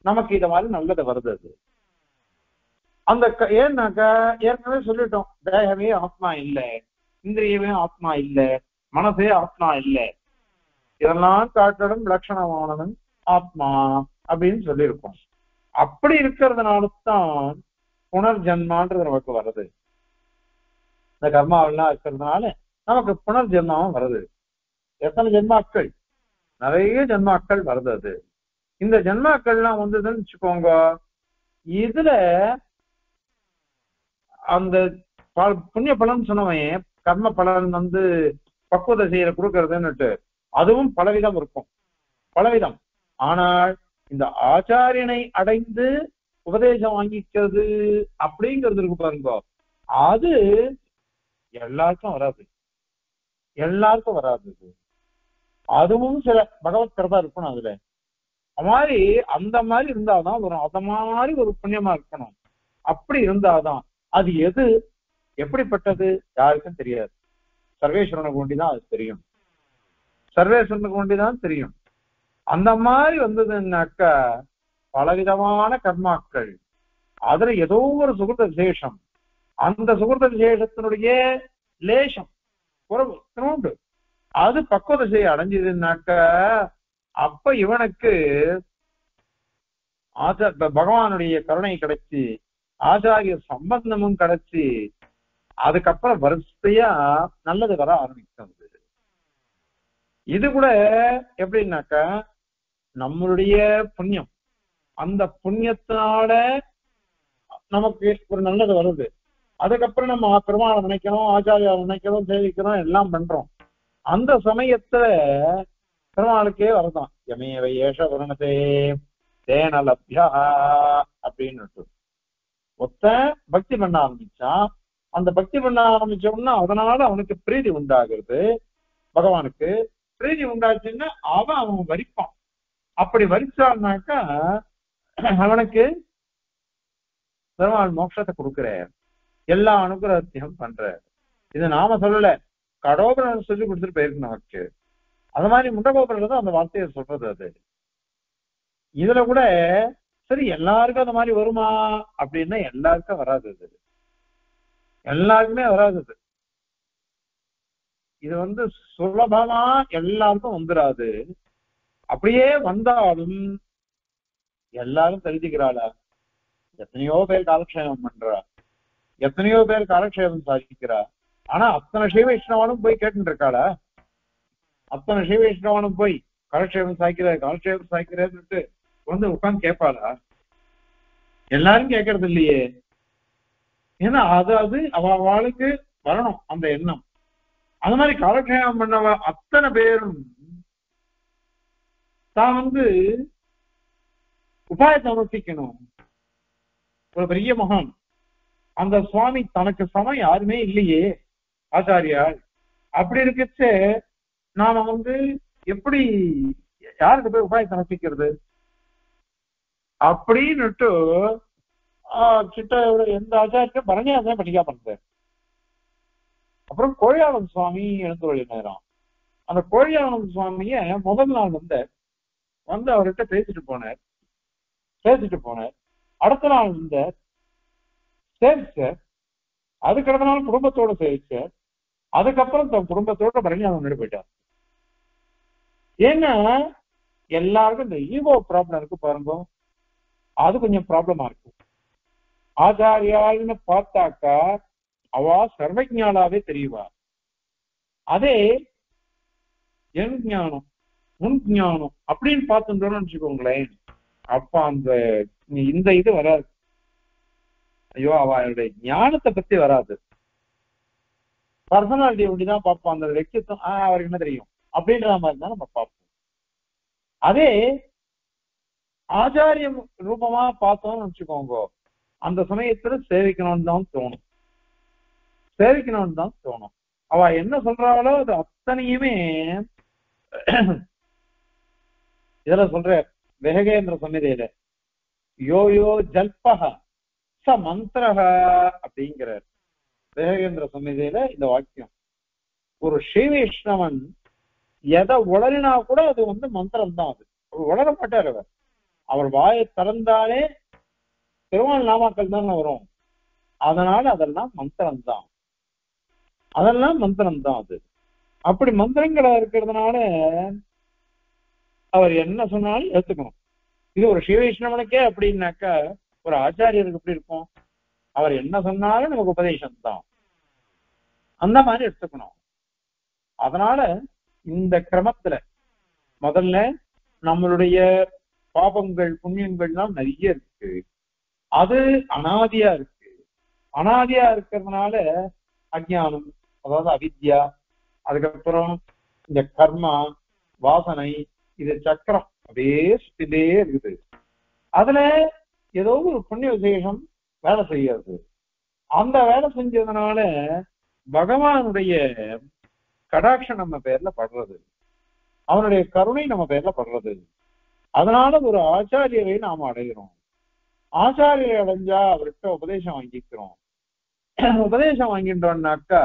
[SPEAKER 1] நமக்கு இத மாதிரி நல்லது வருது. அது அந்த ஏன்னாக்கா ஏற்கனவே சொல்லிட்டோம், தேகமே ஆத்மா இல்லை, இந்திரியமே ஆத்மா இல்லை, மனசே ஆத்மா இல்லை, இதெல்லாம் காட்டிலும் லட்சணமானவன் ஆத்மா அப்படின்னு சொல்லியிருக்கோம். அப்படி இருக்கிறதுனாலதான் புனர்ஜன்மான்றது நமக்கு வருது. இந்த கர்மாவெல்லாம் இருக்கிறதுனால நமக்கு புனர்ஜென்மாவும் வருது. எத்தனை ஜென்மாக்கள், நிறைய ஜென்மாக்கள் வருது. அது இந்த ஜென்மாக்கள்லாம் வந்ததுன்னு வச்சுக்கோங்க, இதுல அந்த புண்ணிய பலன் சொன்னவன் கர்ம பலன் பக்குவ செய்யற கொடுக்கறதுன்னுட்டு அதுவும் பலவிதம் இருக்கும், பலவிதம். ஆனால் இந்த ஆச்சாரியனை அடைந்து உபதேசம் வாங்கிக்கிறது அப்படிங்கிறது இருக்கு பாருங்க, அது எல்லாருக்கும் வராது, எல்லாருக்கும் வராது. அதுவும் சில பகவத் கிருபா இருக்கணும் அதுல. மாதிரி அந்த மாதிரி இருந்தாதான் வரும், அத மாதிரி ஒரு புண்ணியமா இருக்கணும். அப்படி இருந்தாதான் அது எது எப்படிப்பட்டது யாருக்கும் தெரியாது. சர்வேஸ்வரனுக்கு ஒண்டிதான் அது தெரியும், சர்வேஸ்வரனுக்கு ஒண்டிதான் தெரியும். அந்த மாதிரி வந்ததுன்னாக்கா பலவிதமான கர்மாக்கள், அதுல ஏதோ ஒரு சுகிருத விசேஷம், அந்த சுகிருத விசேஷத்தினுடைய லேசம் குறைவு உண்டு, அது பக்குவ திசையை அடைஞ்சதுன்னாக்க அப்ப இவனுக்கு பகவானுடைய கருணை கிடைச்சி ஆச்சாரிய சம்பந்தமும் கிடைச்சி அதுக்கப்புறம் வரிசையா நல்லது வர ஆரம்பிக்கும். இது கூட எப்படின்னாக்கா நம்மளுடைய புண்ணியம், அந்த புண்ணியத்தினால நமக்கு ஒரு நல்லது வருது. அதுக்கப்புறம் நம்ம பெருமாளை நினைக்கிறோம், ஆச்சாரியா நினைக்கிறோம், சேவிக்கிறோம், எல்லாம் பண்றோம். அந்த சமயத்துல பெருமாளுக்கே வரதான் யமேவ ஏஷ வருணதே தேன லப்யா அப்படின்னு ஒத்த பக்தி பண்ண ஆரம்பிச்சான். அந்த பக்தி பண்ண ஆரம்பிச்சோம்னா அதனால அவனுக்கு பிரீதி உண்டாகிறது, பகவானுக்கு பிரீதி உண்டாச்சுன்னா அவன் வரிப்பான். அப்படி வரிச்சான்னாக்கா அவனுக்கு பெருமாள் மோட்சத்தை கொடுக்குற, எல்லா அனுகிரகத்தையும் பண்ற. இது நாம சொல்லல, கடோபுரம் சொல்லி கொடுத்துட்டு போயிருக்கு நமக்கு. அது மாதிரி முண்டகோபுரம் தான் அந்த வார்த்தையை சொல்றது. அது இதுல கூட சரி எல்லாருக்கும் அந்த மாதிரி வருமா அப்படின்னா எல்லாருக்கும் வராது, அது எல்லாருக்குமே வராது. இது சுலபமா எல்லாருக்கும் வந்துடாது. அப்படியே வந்தாலும் எல்லாரும் தெரிஞ்சுக்கிறாளா? எத்தனையோ பேர் காலக்ஷேபம் பண்றா, எத்தனையோ பேர் காலக்ஷேபம் சாதிக்கிறா. ஆனா அத்தனை சைவ வைஷ்ணவானும் போய் கேட்டு இருக்காளா? அத்தனை சைவ வைஷ்ணவானும் போய் காலக்ஷேபம் சாய்க்கிறேன்னு உட்காந்து கேட்பாளா? எல்லாரும் கேட்கறது இல்லையே. ஏன்னா அது அவளுக்கு வரணும் அந்த எண்ணம். அந்த மாதிரி காலக்ஷேபம் பண்ணவ அத்தனை பேரும் தான் உபாயத்தை அனுஷ்டிக்கணும். ஒரு பெரிய மகான், அந்த சுவாமி தனக்கு சமம் யாருமே இல்லையே ஆச்சாரியால், அப்படி இருக்கச்சு நாம எப்படி யாருக்கு போய் உபாயத்தை அனுஷ்டிக்கிறது அப்படின்னுட்டு கிட்ட எந்த ஆச்சாரியும் பரணியாதான் படிக்கா பண்றேன். அப்புறம் கோழியானந்த சுவாமி எழுந்துள்ள நேரம், அந்த கோழியானந்த சுவாமிய முதல் நாள் அவர்கிட்ட பேசிட்டு போனார். அடுத்த நாள் சேவிச்சார், அதுக்கு அடுத்த நாள் குடும்பத்தோட சேவிச்சார். அதுக்கப்புறம் தன் குடும்பத்தோட பரணியானந்த போயிட்டார். ஏன்னா எல்லாருக்கும் இந்த ஈகோ ப்ராப்ளம் இருக்கு பாருங்க. அது கொஞ்சம் ப்ராப்ளமா இருக்கும். ஆச்சாரியாள்னு பார்த்தாக்கா அவ சர்வஜாலாவே தெரியுவா. அதே என் ஞானம் முன் ஞானம் அப்படின்னு பார்த்துட்டோம்னு வச்சுக்கோங்களேன், அப்ப அந்த இந்த இது வராது. ஐயோ அவளுடைய ஞானத்தை பத்தி வராது, பர்சனாலிட்டி ஒண்டிதான் பார்ப்போம். அந்த व्यक्तित्वம் அவருக்கு என்ன தெரியும் அப்படின்ற மாதிரி தான் நம்ம பார்ப்போம். அதே ஆச்சாரியம் ரூபமா பார்த்தோம்னு வச்சுக்கோங்க, அந்த சமயத்துல சேவிக்கணும்னு தான் தோணும், சேவிக்கணும்னு தான் தோணும். அவ என்ன சொல்றாளோ அது அத்தனையுமே இதுல சொல்ற வெககேந்திர சமிதையில யோ யோ ஜல்பக ச மந்திரஹ அப்படிங்கிறார். வெககேந்திர சமிதையில இந்த வாக்கியம், ஒரு ஸ்ரீவைஷ்ணவன் எதை உளறினா கூட அது மந்திரம் தான். அது உளர மாட்டார் அவர். அவர் வாயை திறந்தாலே பெருமாள் நாமாக்கள் தானே வரும். அதனால அதெல்லாம் மந்திரம் தான், அதெல்லாம் மந்திரம் தான். அது அப்படி மந்திரங்களா இருக்கிறதுனால அவர் என்ன சொன்னாலும் எடுத்துக்கணும். இது ஒரு ஸ்ரீவைஷ்ணவனுக்கே அப்படின்னாக்கா ஒரு ஆச்சாரியருக்கு எப்படி இருக்கும், அவர் என்ன சொன்னாலும் நமக்கு உபதேசம் தான், அந்த மாதிரி எடுத்துக்கணும். அதனால இந்த கிரமத்துல முதல்ல நம்மளுடைய பாபங்கள் புண்ணியங்கள்லாம் நிறைய இருக்கு, அது அனாதியா இருக்கு. அனாதியா இருக்கிறதுனால அஜ்ஞானம், அதாவது அவித்யா, அதுக்கப்புறம் இந்த கர்மா வாசனை, இது சக்கரம் அப்படியே சுத்திலே இருக்குது. அதுல ஏதோ ஒரு புண்ணிய விசேஷம் வேலை செய்யறது. அந்த வேலை செஞ்சதுனால பகவானுடைய கடாட்சம் நம்ம பேர்ல படுறது, அவனுடைய கருணை நம்ம பேர்ல படுறது. அதனால ஒரு ஆச்சாரியரை நாம் அடைகிறோம். ஆச்சாரியரை அடைஞ்சா அவர்கிட்ட உபதேசம் வாங்கிக்கிறோம். உபதேசம் வாங்கிட்டோம்னாக்கா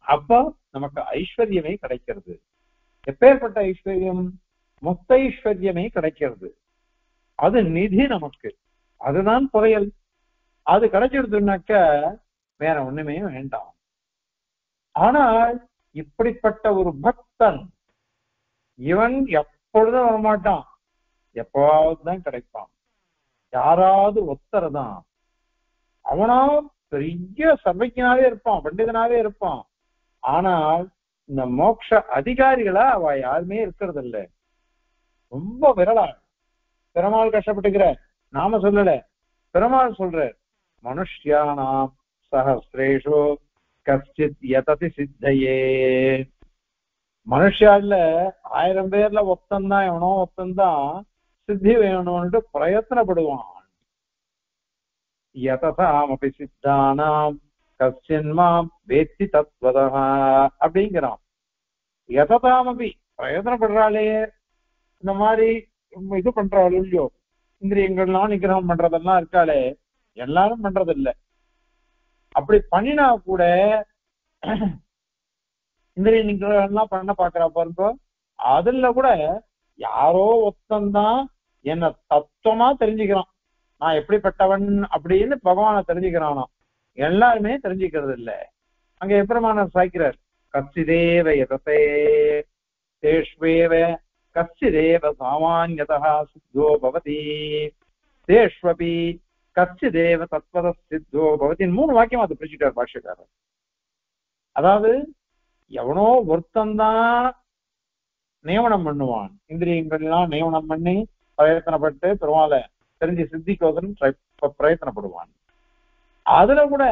[SPEAKER 1] அப்ப நமக்கு ஐஸ்வர்யமே கிடைக்கிறது. எப்பேற்பட்ட ஐஸ்வர்யம்? மொத்த ஐஸ்வர்யமே கிடைக்கிறது. அது நிதி நமக்கு, அதுதான் புதையல். அது கிடைச்சிடுதுனாக்க வேற ஒண்ணுமே வேண்டாம். ஆனால் இப்படிப்பட்ட ஒரு பக்தன் இவன் எப்பொழுதும் வரமாட்டான், எப்பவாவது தான் கிடைப்பான். யாராவது ஒத்தரதான். அவனா பெரிய சர்வஜனாவே இருப்பான், பண்டிதனாவே இருப்பான். ஆனால் இந்த மோட்ச அதிகாரிகளா அவ யாருமே இருக்கிறது இல்லை, ரொம்ப விரலா. பெருமாள் கஷ்டப்பட்டுக்கிற நாம சொல்லல, பெருமாள் சொல்ற மனுஷ்யானாம் சஹஸ்ரேஷு கஷ்டித் யததி சித்தையே. மனுஷால 1000 பேர்ல ஒத்தந்தான், எவனோ ஒத்தந்தான் சித்தி வேணும்னு பிரயத்தனப்படுவான். யதசாமபி சித்தானாம் கஷ்டின்மாம் வேத்தி தத்வதா அப்படிங்கிறான். யததாமபி பிரயோஜனப்படுறாளே, இந்த மாதிரி இது பண்றாள் இல்லையோ, இந்திரியங்கள்லாம் நிகிரகம் பண்றதெல்லாம் இருக்காளே, எல்லாரும் பண்றது இல்லை. அப்படி பண்ணினா கூட இந்திரிய நிகிரகம் எல்லாம் பண்ண பாக்குறா பாருங்க. அதுல கூட யாரோ ஒத்தந்தான் என்ன தத்துவமா தெரிஞ்சுக்கிறான், நான் எப்படிப்பட்டவன் அப்படின்னு பகவானை தெரிஞ்சுக்கிறானா. எல்லாருமே தெரிஞ்சுக்கிறது இல்லை. அங்க எப்பெருமானார் சாய்க்கிறார், கச்சிதேவ யததே தேஷ்வேவ கச்சிதேவ சாமான்யதா சித்தோ பவதி தேஷ்வபி கச்சிதேவ தத்வத சித்தோ பவதி. 3 வாக்கியம் அது பிரிச்சுட்டார் பாஷ்யக்காரர். அதாவது எவனோ ஒருத்தந்தான் நியமனம் பண்ணுவான், இந்திரியங்கள்லாம் நியமனம் பண்ணி பிரயத்தனப்பட்டு பெருமாளை தெரிஞ்சு சித்திக்கோசன் பிரயத்தனப்படுவான். அதுல கூட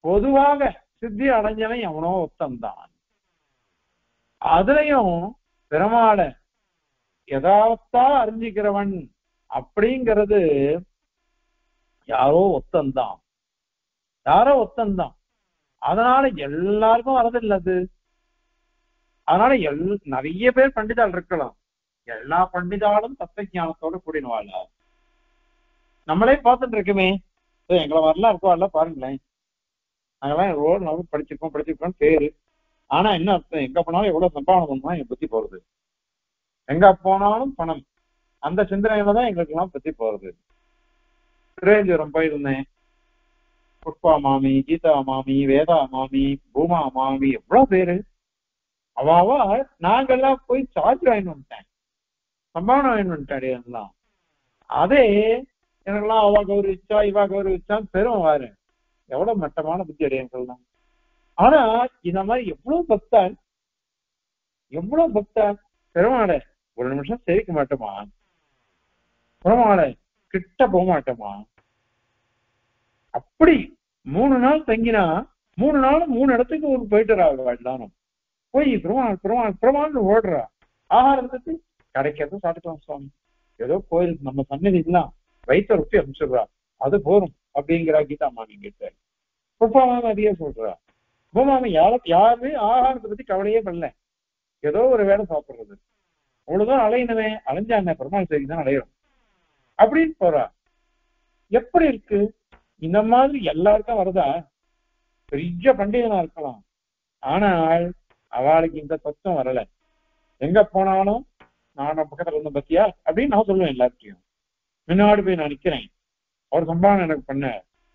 [SPEAKER 1] பொதுவாக சித்தி அடைஞ்சவன் எவனோ ஒத்தந்தான். அதுலயும் பெருமாளை யதார்த்தா அறிஞ்சிக்கிறவன் அப்படிங்கிறது யாரோ ஒத்தந்தான், யாரோ ஒத்தந்தான். அதனால எல்லாருக்கும் வரதில்லை அது. அதனால நிறைய பேர் பண்டிதாள் இருக்கலாம், எல்லா பண்டிதாலும் தத்துவ ஞானத்தோட கூடினவாள். நம்மளே பார்த்துட்டு இருக்குமே, எங்களை வரலாம் இருக்கோ பாருங்களேன். நாங்கெல்லாம் ரோடு படிச்சிருக்கோம் பேரு. ஆனா என்ன அர்த்தம், எங்க போனாலும் எவ்வளவு சம்பாவனை பண்ணுவோம் எங்க பத்தி போறது, எங்க போனாலும் பணம், அந்த சிந்தனையில தான் எங்களுக்கு எல்லாம் பத்தி போறது. திருவேஞ்சூரம் போயிருந்தேன், புஷ்பா மாமி, கீதா மாமி, வேதா மாமி, பூமா மாமி, எவ்வளவு பேரு. அவாவா நாங்கெல்லாம் போய் சார்ஜ் வாங்கிட்டு வந்துட்டேன், சம்பாவனை வாங்கிட்டு வந்துட்டேன் எல்லாம். அதே எனக்கெல்லாம் அவ கௌரவிச்சா இவா கௌரவிச்சான்னு பெரும் வாரு எவ்வளவு மட்டமான புத்தி அடையன்னு சொல்லலாம். ஆனா இந்த மாதிரி எவ்வளவு பக்தான் பெருமாளை ஒரு நிமிஷம் சேவிக்க மாட்டோமா, பெருமாளை கிட்ட போக மாட்டோமா? அப்படி 3 நாள் தங்கினா 3 நாளும் 3 இடத்துக்கு ஒரு போயிட்டு எல்லாரும் போய் பெருமாள் பெருமாள் பெருமாள்னு ஓடுறா. ஆகாரத்துக்கு கிடைக்கிறத சாப்பிட்டுக்கலாம் சுவாமி, ஏதோ கோயிலுக்கு நம்ம சன்னதிக்கெல்லாம் வயிற்ற ரொப்பி அனுப்பிச்சிடுறா, அது போரும் அப்படிங்கிறா கீதா மாமி கிட்ட. உப்பாமாமி அதிக சொல்றா. உப்பாமாமி யாருமே ஆகாரத்தை பத்தி கவலையே பண்ணல, ஏதோ ஒரு வேலை சாப்பிடுறது, அவ்வளவுதான் அலையினவே அலைஞ்சா என்ன பெருமாள் செய்தி தான் அலையிறோம் அப்படின்னு போறா. எப்படி இருக்கு? இந்த மாதிரி எல்லாருக்கும் வருதா? பெரிய பண்டிகனா இருக்கலாம், ஆனால் அவளுக்கு இந்த தத்துவம் வரல. எங்க போனாலும் நான் பக்கத்துல இருந்த பத்தியா அப்படின்னு நான் சொல்லுவேன் எல்லாத்தையும். முன்னாடி போய் நான் நிக்கிறேன், அவர் சம்பாவனை எனக்கு பண்ண,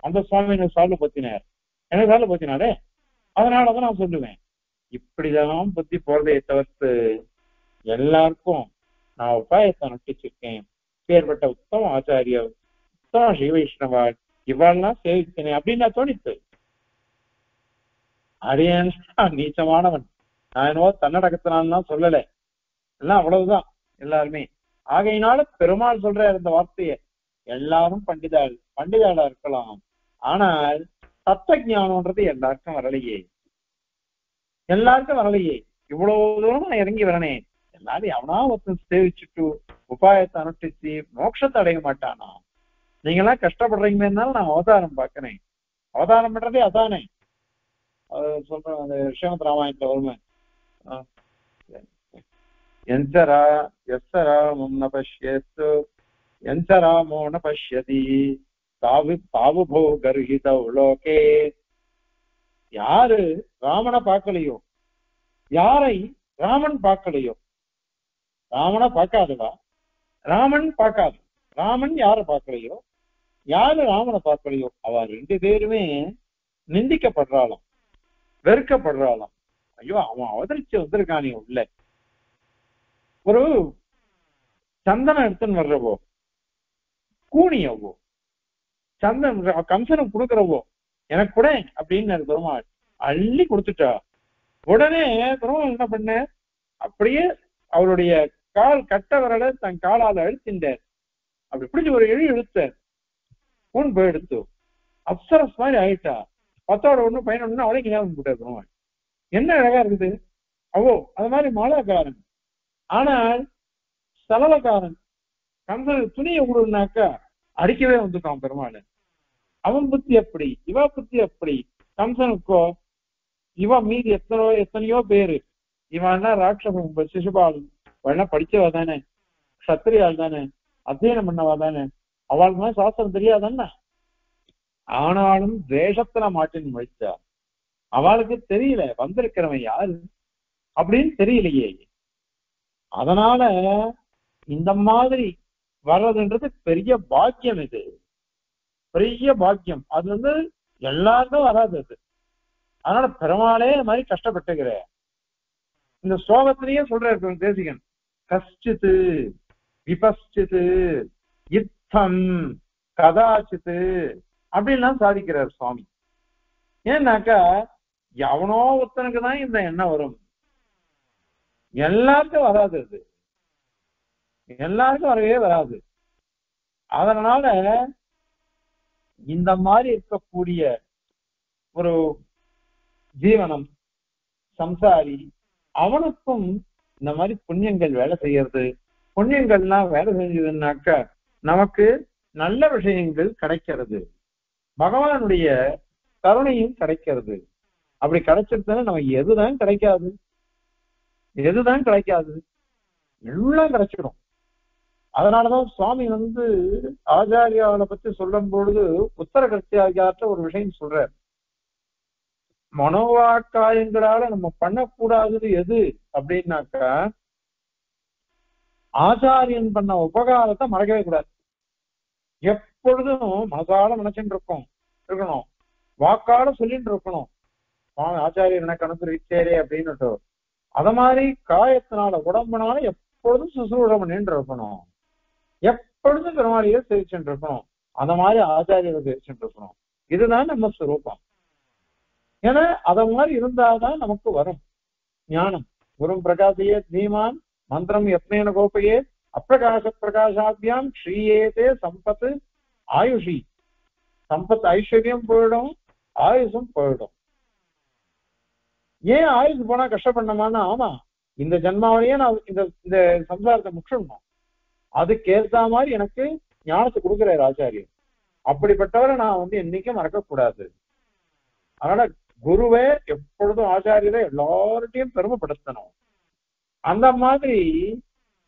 [SPEAKER 1] அந்த சுவாமி எனக்கு சால்வ பத்தினார், எனக்கு சால்வ பத்தினாலே, அதனாலதான் நான் சொல்லுவேன். இப்படிதான் பத்தி போறதை தவிர்த்து எல்லாருக்கும் நான் உபாயத்தை நட்டிச்சிருக்கேன், பேர்பட்ட உத்தம ஆச்சாரிய உத்தம ஸ்ரீ வைஷ்ணவாள் இவாள்லாம் சேவித்தேனே அப்படின்னு நான் தோணித்து. அரியன் நீச்சமானவன், நான் என்னவோ தன்னடக்கத்தினால்தான் சொல்லல, எல்லாம் அவ்வளவுதான் எல்லாருமே. ஆகையினால பெருமாள் சொல்ற இந்த வார்த்தையை எல்லாரும் பண்டிதாளா இருக்கலாம், ஆனால் தத்துவ ஞானம்ன்றது எல்லாருக்கும் வரலையே, எல்லாருக்கும் வரலையே. இவ்வளவு தூரம் நான் இறங்கி வரனே, எல்லாரும் எவனா ஒருத்தன் சேவிச்சுட்டு உபாயத்தை அனுஷ்டிச்சு மோட்சத்தை அடைய மாட்டானா? நீங்க எல்லாம் கஷ்டப்படுறீங்க இருந்தாலும் நான் அவதாரம் பார்க்கிறேன், அவதாரம் பண்றதே அதானே. சொல்றேன், அந்த ஸ்ரீமத் ராமாயணத்துல வருமே, ராமம் ந பஷ்யத்து எந்த ராமோ ந பஷ்யதி தாவுபோ கர்ஹிதௌ லோகே. யாரு ராமனை பார்க்கலையோ, யாரை ராமன் பார்க்கலையோ, ராமனை பார்க்காதவா ராமன் பார்க்காது, ராமன் யாரை பார்க்கலையோ, யாரு ராமனை பார்க்கலையோ, அவ 2 பேருமே நிந்திக்கப்படுறாளாம், வெறுக்கப்படுறாளாம். ஐயோ அவன் அவதரிச்சு வந்திருக்கானே உள்ள. ஒரு சந்தனம் எடுத்துன்னு வர்றவோ, கூணியவோ, சந்தனம் கம்சனுக்கு கொடுக்குறவோ, எனக்கு கூட அப்படின்னு பெருமாள் அள்ளி கொடுத்துட்டா. உடனே பெருமாள் என்ன பண்ண, அப்படியே அவருடைய கால் கட்ட வரல தன் காலால அழுத்தின்றார். அப்படி பிடிச்சி ஒரு இழுத்த பூன் போய் எடுத்து அப்சரஸ் மாதிரி ஆயிட்டா. 10ஓட 1 11 அவளைக்கு ஞாபகம் போட்டார் பெருமாள். என்ன அழகா இருக்குது அவோ, அது மாதிரி மாலாக்காரன். ஆனால் சலலக்காரன் கம்சனுக்கு துணியை கொடுனாக்கா அடிக்கவே வந்துட்டான் பெருமாள். அவன் புத்தி அப்படி, இவா புத்தி அப்படி. கம்சனுக்கோ இவ மீதி எத்தனையோ பேரு, இவன் ராட்சசன் சிசுபால் அவள்லாம் படிச்சவா தானே, சத்திரியாள் தானே, அத்தியனம் பண்ணவா தானே, அவளுக்கு மாதிரி சாஸ்திரம் தெரியாதானே. ஆனாலும் தேசத்துல மாட்டின்னு முடிச்சா. அவளுக்கு தெரியல வந்திருக்கிறவன் யாரு அப்படின்னு தெரியலையே. அதனால இந்த மாதிரி வர்றதுன்றது பெரிய பாக்கியம், இது பெரிய பாக்கியம். அது எல்லாருக்கும் வராது அது. அதனால பெருமாளே இந்த மாதிரி கஷ்டப்பட்டுக்கிற இந்த ஸ்லோகத்திலேயே சொல்ற தேசிகன், கஷ்டித்து விபஸ்டித்து யுத்தம் கதாச்சித்து அப்படின்லாம் சாதிக்கிறார் சுவாமி. ஏன்னாக்கா எவனோ ஒருத்தனுக்கு தான் இந்த எண்ணம் வரும், எல்லாருக்கும் வராது, அது எல்லாருக்கும் வரவே வராது. அதனால இந்த மாதிரி இருக்கக்கூடிய ஒரு ஜீவனம் சம்சாரி, அவனுக்கும் இந்த மாதிரி புண்ணியங்கள் வேலை செய்யறது. புண்ணியங்கள்லாம் வேலை செஞ்சதுன்னாக்கா நமக்கு நல்ல விஷயங்கள் கிடைக்கிறது, பகவானுடைய கருணையும் கிடைக்கிறது. அப்படி கிடைச்சிருந்தா நமக்கு எதுதான் கிடைக்காது, எதுதான் கிடைக்காது, எல்லாம் கிடைச்சிடும். அதனாலதான் சுவாமி ஆச்சாரியாவை பத்தி சொல்லும் பொழுது உத்தர கர்த்தியாகியாற்ற ஒரு விஷயம் சொல்றார். மனோவாக்காயங்களால நம்ம பண்ணக்கூடாதது எது அப்படின்னாக்கா, ஆச்சாரியன் பண்ண உபகாரத்தை மறக்கவே கூடாது. எப்பொழுதும் மனசால நினைச்சுட்டு இருக்கணும், வாக்கால சொல்லிட்டு இருக்கணும், ஆச்சாரியர் எனக்கு அனுசரிச்சேரே அப்படின்னுட்டு. அத மாதிரி காயத்தினால உடம்புனால எப்பொழுதும் சுசுரூடம் பண்ணிட்டு இருக்கணும். எப்பொழுதும் பெருமாளையே சேவிச்சுட்டு இருக்கணும். அந்த மாதிரி ஆச்சாரியரை சேவிச்சுட்டு இருக்கணும். இதுதான் நம்ம ஸ்வரூபம். ஏன்னா அத மாதிரி இருந்தாதான் நமக்கு வரும் ஞானம். குரும் பிரகாசையே தீமான் மந்திரம் யத்னேன கோப்பையே அப்பிரகாச பிரகாசாபியாம் ஸ்ரீயேதே சம்பத்து ஆயுஷி. சம்பத் ஐஸ்வர்யம் போயிடும், ஆயுஷும் போயிடும். ஏன் ஆயுஷ் போனா கஷ்டப்படணுமான்னா, ஆமா இந்த ஜென்மாவிலேயே நான் இந்த இந்த சம்சாரத்தை முற்றிடணும், அதுக்கேற்ற மாதிரி எனக்கு ஞானத்தை கொடுக்குறாரு ஆச்சாரியர். அப்படிப்பட்டவரை நான் என்னைக்கும் மறக்கக்கூடாது. அதனால குருவை எப்பொழுதும் ஆச்சாரியரை எல்லார்ட்டையும் பெருமைப்படுத்தணும். அந்த மாதிரி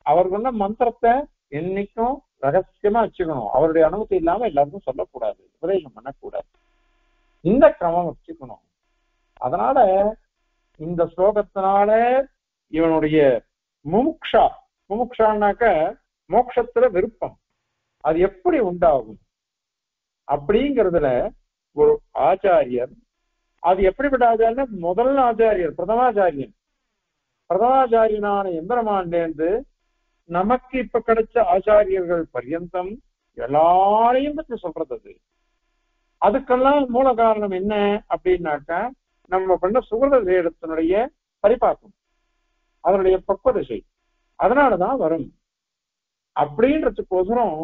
[SPEAKER 1] அவர் சொன்ன மந்திரத்தை என்னைக்கும் ரகசியமா வச்சுக்கணும். அவருடைய அனுமதி இல்லாம எல்லாருக்கும் சொல்லக்கூடாது, உபதேசம் பண்ணக்கூடாது. இந்த கிரமம் வச்சுக்கணும். அதனால இந்த ஸ்லோகத்தினால இவனுடைய முமுக்ஷான்னாக்க மோட்சத்துல விருப்பம் அது எப்படி உண்டாகும் அப்படிங்கிறதுல ஒரு ஆச்சாரியர், அது எப்படிப்பட்ட ஆச்சாரியர், முதல் ஆச்சாரியர் பிரதமாச்சாரியனான எம்பெருமான்லேருந்து நமக்கு இப்ப கிடைச்ச ஆச்சாரியர்கள் பர்யந்தம் எல்லாரையும் பற்றி சொல்றது. அது அதுக்கெல்லாம் மூல காரணம் என்ன அப்படின்னாக்கா, நம்ம பண்ண சுகிருத வேடத்தினுடைய பரிபாக்கம், அதனுடைய பக்குவதசை, அதனாலதான் வரும் அப்படின்றதுக்கோசரம்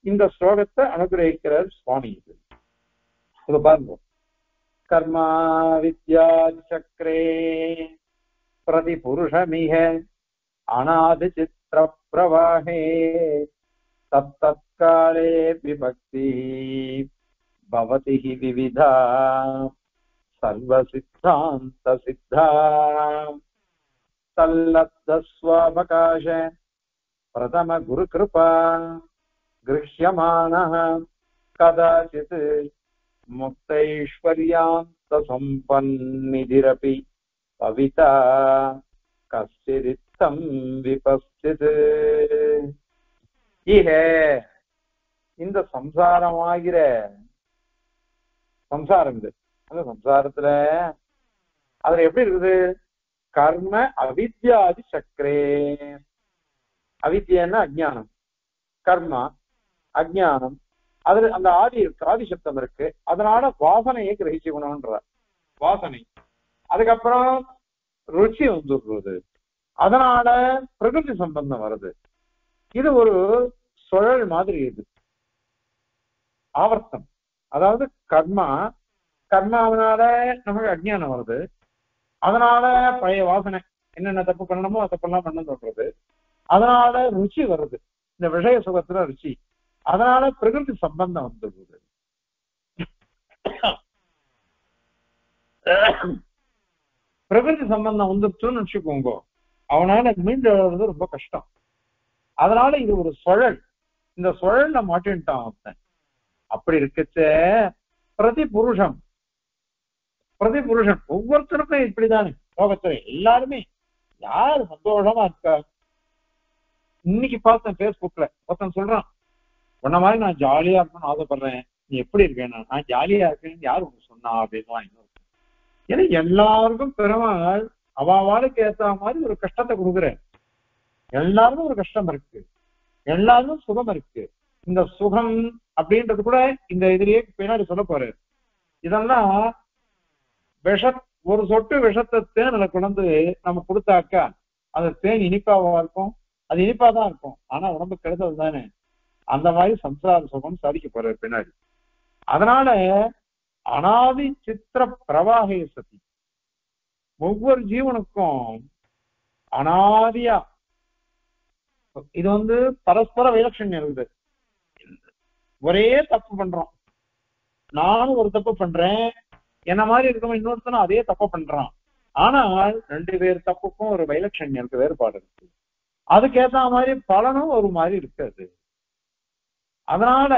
[SPEAKER 1] இந்த ஸ்லோகத்தை அனுகிரகிக்கிறார் சுவாமி. இது பாருங்க, கர்மா வித்யா சக்கரே பிரதி புருஷமிக அநாதி சித்திர பிரவாஹே தத்தத்காலே விபக்தி பவதி விவிதா சர்வ சித்தாந்த சித்தா தல்லப்த ஸ்வாவகாச பிரதம குரு கிருபா கிருஷ்யமானः கதாசித் முக்தைஸ்வர்யாந்த சம்பன்னிதிரபி பவிதா கஸ்திரித்தம் விபஸ்தித். இந்த சம்சாரமாகிற சம்சாரம் இது, அந்த சம்சாரத்துல அதுல எப்படி இருக்குது, கர்ம அவித்யாதி சக்கரே. அவித்யன்னா அஜ்ஞானம், கர்மா அஜ்ஞானம், அதுல அந்த ஆதி இருக்கு, ஆதி சப்தம் இருக்கு. அதனால வாசனையை கிரகிச்சுக்கணும்ன்ற வாசனை. அதுக்கப்புறம் ருச்சி வந்துடுறது, அதனால பிரகிருதி சம்பந்தம் வருது. இது ஒரு சுழல் மாதிரி, இது ஆவர்த்தம். அதாவது கர்மாவனால நமக்கு அஜ்ஞானம் வருது, அதனால பழைய வாசனை என்னென்ன தப்பு பண்ணணுமோ தப்பெல்லாம் பண்ண சொல்றது. அதனால ருச்சி வருது, இந்த விஷய சுகத்துல ருச்சி, அதனால பிரகிருதி சம்பந்தம் வந்துடுறது. பிரகிருதி சம்பந்தம் வந்துருச்சுன்னு வச்சுக்கோங்க, அவனால மீண்டு வர்றது ரொம்ப கஷ்டம். அதனால இது ஒரு சுழல், இந்த சுழல்ல மாட்டின்ட்டான் அவன். அப்படி இருக்கச்ச பிரதி புருஷன் ஒவ்வொருத்தருக்கும் இப்படிதானே லோகத்துல எல்லாருமே. யாரு சந்தோஷமா இருக்கா? இன்னைக்கு பார்த்தேன் பேஸ்புக்ல ஒருத்தன் சொல்றான், உன்ன மாதிரி நான் ஜாலியா இருக்கணும்னு ஆசைப்படுறேன், நீ எப்படி இருக்கேன்னா, நான் ஜாலியா இருக்கேன்னு யாரு உனக்கு சொன்னா அப்படின்னு. இன்னொரு ஏன்னா எல்லாருக்கும் பெருமாள் அவளுக்கு ஏற்ற மாதிரி ஒரு கஷ்டத்தை கொடுக்குறேன். எல்லாருக்கும் ஒரு கஷ்டம் இருக்கு, எல்லாருக்கும் சுகம் இருக்கு. இந்த சுகம் அப்படின்றது கூட இந்த இதுலயே பின்னாடி சொல்ல போறாரு. இதெல்லாம் ஒரு சொட்டு விஷத்தை தேனில கொண்டு நம்ம கொடுத்தாக்கா அது தேன் இனிப்பாவா இருக்கும், அது இனிப்பாதான் இருக்கும், ஆனா உடம்பு கெடுதல் தானே. அந்த மாதிரி சம்சார சுகம் சாதிக்க போறாரு பின்னாடி. அதனால அனாதி சித்திர பிரவாகே சதி, ஒவ்வொரு ஜீவனுக்கும் அனாதியா இது பரஸ்பர விலட்சணம் இருக்குது. ஒரே தப்பு பண்றோம், நானும் ஒரு தப்பு பண்றேன், என்ன மாதிரி இருக்கவன் இன்னொருத்தனும் அதே தப்பு பண்றான். ஆனால் 2 பேர் தப்புக்கும் ஒரு வைலட்சண்யம் இருக்கு, வேறுபாடு இருக்கு. அதுக்கேற்ற மாதிரி பலனும் ஒரு மாதிரி இருக்காது. அதனால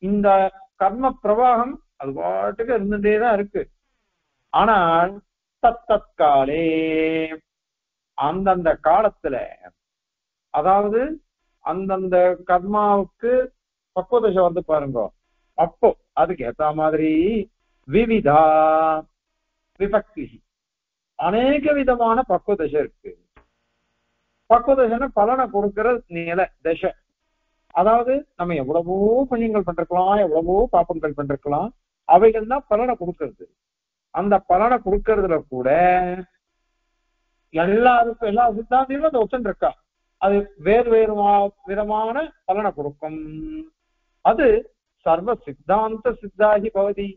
[SPEAKER 1] இந்த கர்ம பிரவாகம் அது பாட்டுக்கு இருந்துட்டேதான் இருக்கு. ஆனால் தத்தற்காலே அந்தந்த காலத்துல, அதாவது அந்தந்த கர்மாவுக்கு பக்குவதசை வந்து பாருங்க, அப்போ அதுக்கு ஏத்த மாதிரி விவிதா விபக்தி, அநேக விதமான பக்குவதசை இருக்கு. பக்குவதசைன்னு பலனை கொடுக்கிற நிலை தசை. அதாவது நம்ம எவ்வளவோ புண்ணியங்கள் பண்றக்கலாம், எவ்வளவோ பாப்பங்கள் பண்றக்கலாம், அவைகள் தான் பலனை கொடுக்கறது. அந்த பலனை கொடுக்கறதுல கூட எல்லாருக்கும் எல்லா சித்தாந்திகளும் அந்த ஒத்துன்னு இருக்கா. அது வேறு வேறு விதமான பலனை கொடுக்கும். அது சர்வ சித்தாந்த சித்தாகி பவதி.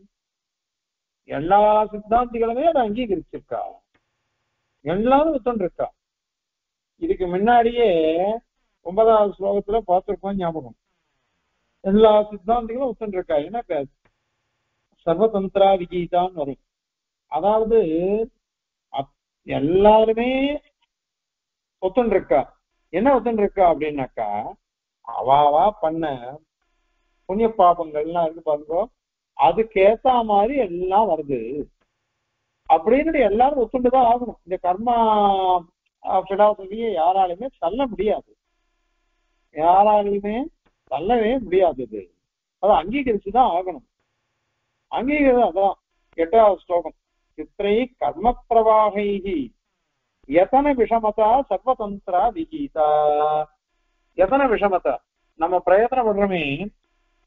[SPEAKER 1] எல்லா சித்தாந்திகளுமே அதை அங்கீகரிச்சிருக்கா, எல்லாரும் ஒத்துன்னு இருக்கா. இதுக்கு முன்னாடியே 9வது ஸ்லோகத்துல பார்த்திருக்கோம், ஞாபகம். எல்லா சித்தாந்திகளும் ஒத்துன்னு இருக்கா. என்ன சர்வதந்திரா விகீதான்னு வரும். அதாவது எல்லாருமே ஒத்துன்னு இருக்கா. என்ன ஒத்துன்னு இருக்கா அப்படின்னாக்கா, அவாவா பண்ண புண்ணிய பாபங்கள்லாம் இருக்கு பாருங்க, அதுக்கேத்த மாதிரி எல்லாம் வருது அப்படின்னு எல்லாரும் ஒத்துண்டுதான் ஆகணும். இந்த கர்மா பிலாசபியை யாராலையுமே தள்ள முடியாது, யாராலையுமே தள்ளவே முடியாது. அதை அங்கீகரிச்சுதான் ஆகணும். அங்கீகரிதான். அதான் 8வது ஸ்லோகம். சித்திரை கர்ம பிரவாகி எத்தனை விஷமதா சர்வதந்திரா விகீதா. எத்தனை விஷமதா நம்ம பிரயத்தனம் பண்றோமே,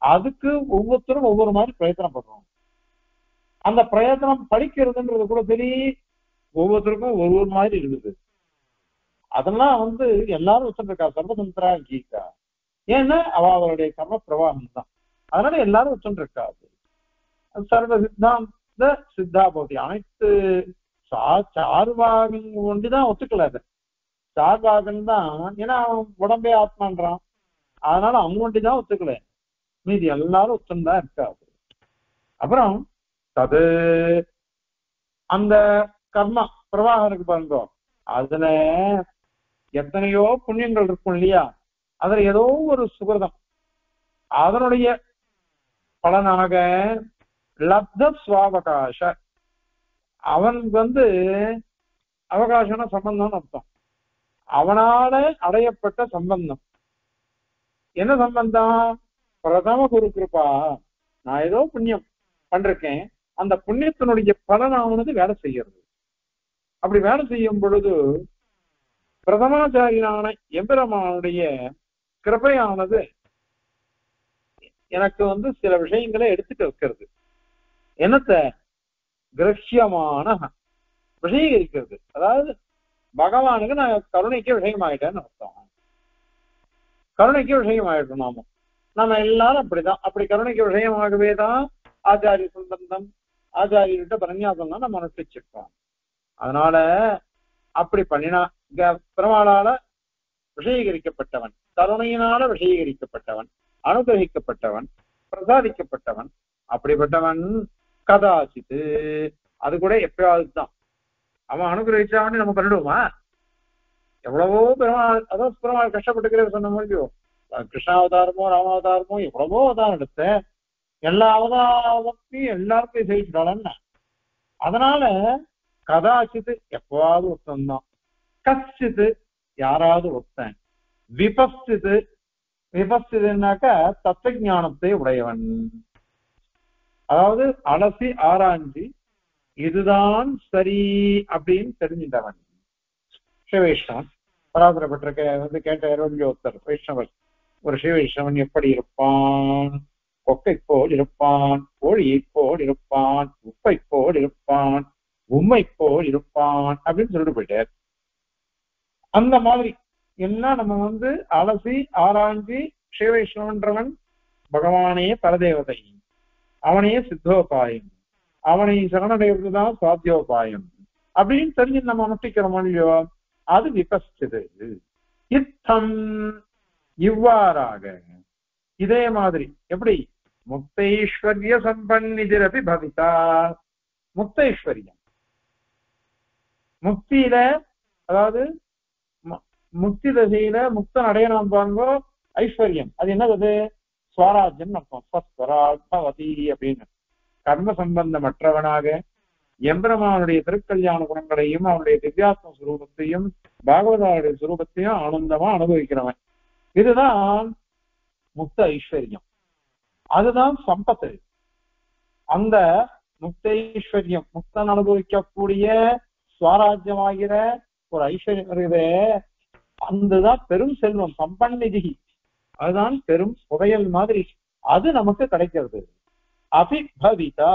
[SPEAKER 1] அதுக்கு ஒவ்வொருத்தரும் ஒவ்வொரு மாதிரி பிரயத்தனம் பண்றோம். அந்த பிரயத்தனம் படிக்கிறதுன்றது கூட சரி, ஒவ்வொருத்தருக்கும் ஒவ்வொரு மாதிரி இருக்குது. அதெல்லாம் எல்லாரும் வச்சுருக்கா சர்வதந்திரா கீதா. ஏன்னா அவளுடைய கர்ம பிரவாகம் தான். அதனால எல்லாரும் வச்சுருக்கா. சர்வ சித்தாந்த சித்தா பகுதி அனைத்து சார்பாகன் ஒண்டிதான் ஒத்துக்கல. அது சார்பாகன் தான், ஏன்னா அவன் உடம்பே ஆத்மான்றான். அதனால அவங்க ஒண்டிதான் ஒத்துக்கல, மீதி எல்லாரும் ஒத்துந்தான் இருக்காது. அப்புறம் அது அந்த கர்மா பிரவாகம் இருக்கு பாருங்க, அதுல எத்தனையோ புண்ணியங்கள் இருக்கும் இல்லையா, அதுல ஏதோ ஒரு சுகிருதம் அதனுடைய பலனாக லப்த சுவாவகாச, அவன் அவகாசன சம்பந்தம்னு அர்த்தம். அவனால அடையப்பட்ட சம்பந்தம். என்ன சம்பந்தம்? பிரதம குரு கிருபா. நான் ஏதோ புண்ணியம் பண்றேன், அந்த புண்ணியத்தினுடைய பலனானது வேலை செய்யறது. அப்படி வேலை செய்யும் பொழுது பிரதமாச்சாரியனான எம்பெருமானுடைய கிருபையானது எனக்கு சில விஷயங்களை எடுத்துட்டு வைக்கிறது. என்னத்த? கிரஹ்யமான விஷயீகரிக்கிறது. அதாவது பகவானுக்கு நான் கருணைக்கு விஷயமாயிட்டேன்னு அர்த்தம். கருணைக்கு விஷயமாயிட்டோம் நம்ம எல்லாரும் அப்படிதான். அப்படி கருணைக்கு விஷயமாகவே தான் ஆச்சாரிய சம்பந்தம், ஆச்சாரியர்கிட்ட பரநியாசம் தான் நம்ம அனுஷ்டிச்சிருக்கோம். அதனால அப்படி பண்ணினா பெருமாளால விஷயீகரிக்கப்பட்டவன், கருணையினால விஷயீகரிக்கப்பட்டவன், அனுகிரகிக்கப்பட்டவன், பிரசாதிக்கப்பட்டவன். அப்படிப்பட்டவன் கதாசித்து, அது கூட எப்பயாவது தான். அவன் அனுகிரகிச்சாவன்னு நம்ம பண்ணிடுவோமா? எவ்வளவோ பெருமாள், அதான் பெருமாள் கஷ்டப்பட்டுக்கிறேன் சொன்ன முடியும். கிருஷ்ணாவதாரமோ ராமாவதாரமோ எவ்வளவோ அவதாரம் எடுத்த, எல்லா அவதாரத்தையும் எல்லாருக்கும் செய்யிட்டாளன்னா. அதனால கதாச்சித்து எப்பவாவது ஒருத்தன் தான், கச்சித்து யாராவது ஒருத்தன், விபஸ்தித்து, விபஸ்திதுன்னாக்க தத்துவஞானத்தை உடையவன். அதாவது அலசி ஆராய்ச்சி இதுதான் சரி அப்படின்னு தெரிஞ்சிட்டவன். சிவவைஷ்ணவன் பராசரப்பட்டிருக்க கேட்ட ஒருத்தர் வைஷ்ணவர், ஒரு சிவவைஷ்ணவன் எப்படி இருப்பான்? கொக்கை போல் இருப்பான், கோழியை போல் இருப்பான், உப்பை போல் இருப்பான், உண்மை போல் இருப்பான் அப்படின்னு சொல்லிட்டு போயிட்டார். அந்த மாதிரி எல்லாம் நம்ம அலசி ஆராய்ச்சி, சிவவைஷ்ணவன்றவன் பகவானே பரதேவதை, அவனையே சித்தோபாயம், அவனை சரணடைவதுதான் சாத்தியோபாயம் அப்படின்னு தெரிஞ்சு நம்ம அனுஷ்டிக்கிறோம் இல்லையோ, அது விபஸ்திது. இத்தம் இவ்வாறாக இதே மாதிரி எப்படி முக்தைஸ்வர்ய சம்பன்னிதிரபி பவிதா. முக்தைஸ்வர்யம் முக்தியில, அதாவது முக்தி தசையில முக்தன் அடையணும் பாருங்கோ ஐஸ்வர்யம். அது என்னது? ஸ்வராஜ்யம் அர்த்தம். ஸ்வராஜ்மவதி அப்படின்னு கர்ம சம்பந்தமற்றவனாக எம்பெருமானுடைய திருக்கல்யாண குணங்களையும் அவனுடைய திவ்யாத்ம சுரூபத்தையும் பாகவதாவுடைய சுரூபத்தையும் ஆனந்தமா அனுபவிக்கிறவன். இதுதான் முக்த ஐஸ்வர்யம், அதுதான் சம்பத்து. அந்த முக்த ஐஸ்வர்யம், முக்தன் அனுபவிக்கக்கூடிய ஸ்வராஜ்யமாகிற ஒரு ஐஸ்வர்யம் இருக்குதே, அதுதான் பெரும் செல்வம். சம்பன்னிதி, அதுதான் பெரும் புதையல் மாதிரி அது நமக்கு கிடைக்கிறது. அபிபவிதா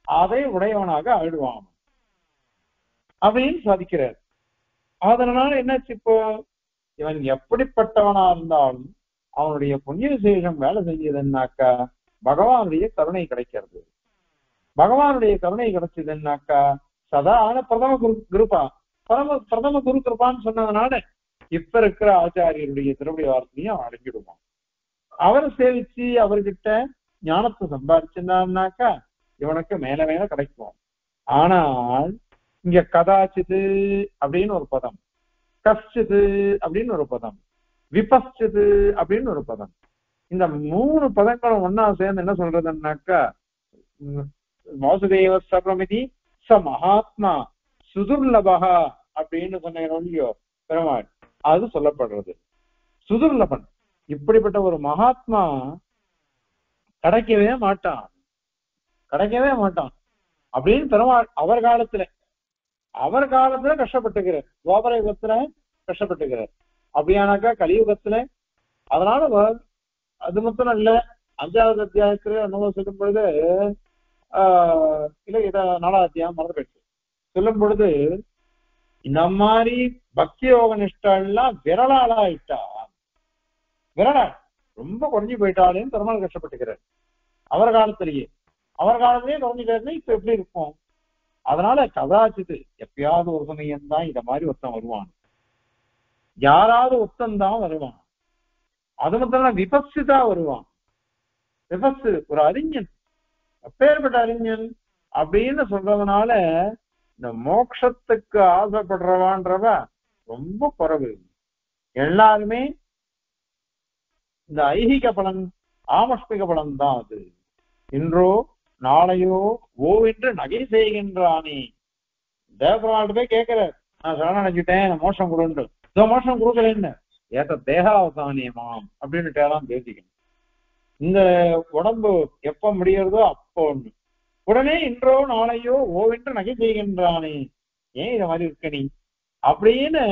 [SPEAKER 1] அதை உடையவனாக ஆயிடுவான் அப்படின்னு சாதிக்கிறார். அதனால என்னாச்சு, இப்போ இவன் எப்படிப்பட்டவனா இருந்தாலும் அவனுடைய புண்ணிய விசேஷம் வேலை செஞ்சதுன்னாக்கா பகவானுடைய கருணை கிடைக்கிறது. பகவானுடைய கருணை கிடைச்சதுன்னாக்கா சதான பிரதம குருப்பா பிரதம குரு கிருப்பான்னு சொன்னதுனால இப்ப இருக்கிற ஆச்சாரியருடைய திருவடி வார்த்தையும் அவன் அடங்கிடுவான். அவரை சேவிச்சு அவர்கிட்ட ஞானத்தை சம்பாதிச்சிருந்தான்னாக்கா இவனுக்கு மேல மேல கிடைக்கும். ஆனால் இங்க கதாச்சிது அப்படின்னு ஒரு பதம், கஷ்டிது அப்படின்னு ஒரு பதம், விபஸ்சிது அப்படின்னு ஒரு பதம், இந்த 3 பதங்களும் ஒன்னா சேர்ந்து என்ன சொல்றதுன்னாக்கா வாசுதேவ சர்வமிதி ச மகாத்மா சுதுர்லபகா அப்படின்னு சொன்னீங்க இல்லையோ பெருமாள், அது சொல்லப்படுறது. சுதுர்லபன் இப்படிப்பட்ட ஒரு மகாத்மா கிடைக்கவே மாட்டான் அப்படின்னு பெருமாள் அவர் காலத்துல கஷ்டப்பட்டுக்கிறார். துவாபர யுகத்துல கஷ்டப்பட்டுக்கிறார். அப்படியானாக்கா கலியுகத்துல அதனால அது மட்டும் இல்ல, 5வது அத்தியாயத்துல நம்ம சொல்லும் பொழுது இல்ல இத 4வது அத்தியாயம் மறந்து போயிடுச்சு சொல்லும் பொழுது இந்த மாதிரி பக்தி யோக நிஷ்டெல்லாம் விரலாயிட்டா, விரலா ரொம்ப குறைஞ்சு போயிட்டாலேன்னு பெருமாள் கஷ்டப்பட்டுக்கிறார். அவர் காலத்திலேயே குறைஞ்சிட்டாருன்னா இப்ப எப்படி இருக்கும்? அதனால கதாச்சித்து எப்பயாவது ஒரு சமயம் தான் இத மாதிரி ஒருத்தன் வருவான், யாராவது ஒருத்தன் தான் வருவான். அது மட்டும் விபஸ்ஸுதா வருவான். விபஸ்ஸு ஒரு அறிஞன், அப்பேற்பட்ட அறிஞன் அப்படின்னு சொல்றதுனால இந்த மோட்சத்துக்கு ஆசைப்படுறவான்றவ ரொம்ப குறைவு. எல்லாருமே இந்த ஐகிக பலன் ஆமஸ்மிக பலன் தான். அது இன்றோ நாளையோ ஓவென்று நகை செய்கின்றானே தேவபெருமாள் போய் கேட்கிறார், நான் சரணடைஞ்சிட்டேன் மோட்சம் கொடுன்னு. மோட்சம் கொடுக்கலன்னு ஏத்த தேகாவசானியமாம் அப்படின்னு தேலாம் பேசிக்கணும். இந்த உடம்பு எப்ப முடியறதோ அப்போ ஒண்ணு உடனே இன்றோ நாளையோ ஓவென்று நகை செய்கின்றானே, ஏன் இத மாதிரி இருக்க நீ அப்படின்னு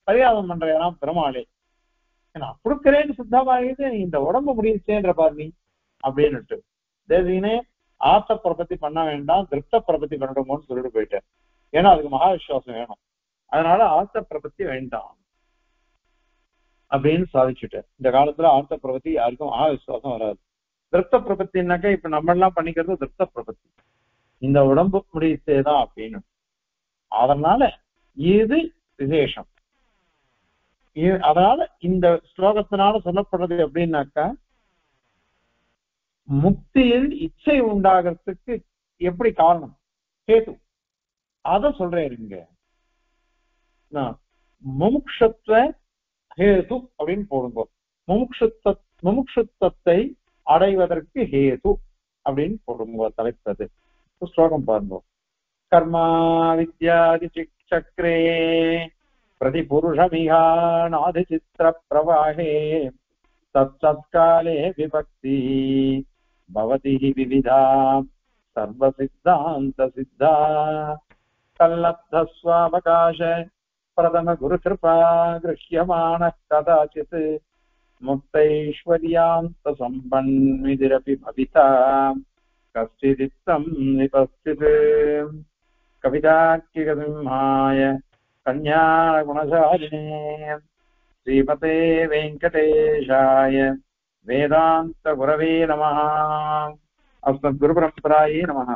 [SPEAKER 1] பரிகாரம் பண்றான் பெருமாளே. நான் கொடுக்கிறேன்னு சுத்தமாகிட்டு நீ இந்த உடம்பு முடியுச்சேன்ற பாரு நீ அப்படின்னுட்டு தேசிகனே ஆத்த பிரபத்தி பண்ண வேண்டாம், திருப்த பிரபத்தி பண்ணணுமோன்னு சொல்லிட்டு போயிட்டேன். ஏன்னா அதுக்கு மகா விசுவாசம் வேணும். அதனால ஆத்த பிரபத்தி வேண்டாம் அப்படின்னு சாதிச்சுட்டேன். இந்த காலத்துல ஆத்த பிரபத்தி யாருக்கும் மகா விசுவாசம் வராது. திருப்த பிரபத்தின்னாக்கா இப்ப நம்ம எல்லாம் பண்ணிக்கிறது திருப்த பிரபத்தி, இந்த உடம்பு முடிச்சேதான் அப்படின்னு. அதனால இது விசேஷம். அதனால இந்த ஸ்லோகத்தினால சொல்லப்படுறது எப்படின்னாக்கா முக்தியில் இச்சை உண்டாகிறதுக்கு எப்படி காரணம் கேது அத சொல்றேன் இங்க. முமுக்ஷத்துவ ஹேது அப்படின்னு போடுங்க. முமுக்ஷுத்தத்தை அடைவதற்கு ஹேது அப்படின்னு போடுங்க தலைப்பது. ஸ்லோகம் பாருங்க. கர்மா வித்யாதி சக்கரே பிரதிபுருஷமிகா நாதி சித்திர பிரவாஹே தத்காலே விபக்தி பவதி விவிதா சர்வ சித்தாந்த சித்தா கல்லப்த ஸ்வாவகாச பிரதம குரு கிருபா கிருஹ்யமான கதாசித் முக்தைஸ்வர்யாந்த சம்பன்விதிரபி பவிதா கஸ்டிதித்தம் நிபஸ்தித் கவிதாக்கிகசிம்ஹாய கல்யாண குணசாலினே ஸ்ரீமதே வெங்கடேஷாய வேதாந்த குரவே நமः. அஸ்மத் குரு பரம்பராயே நமः.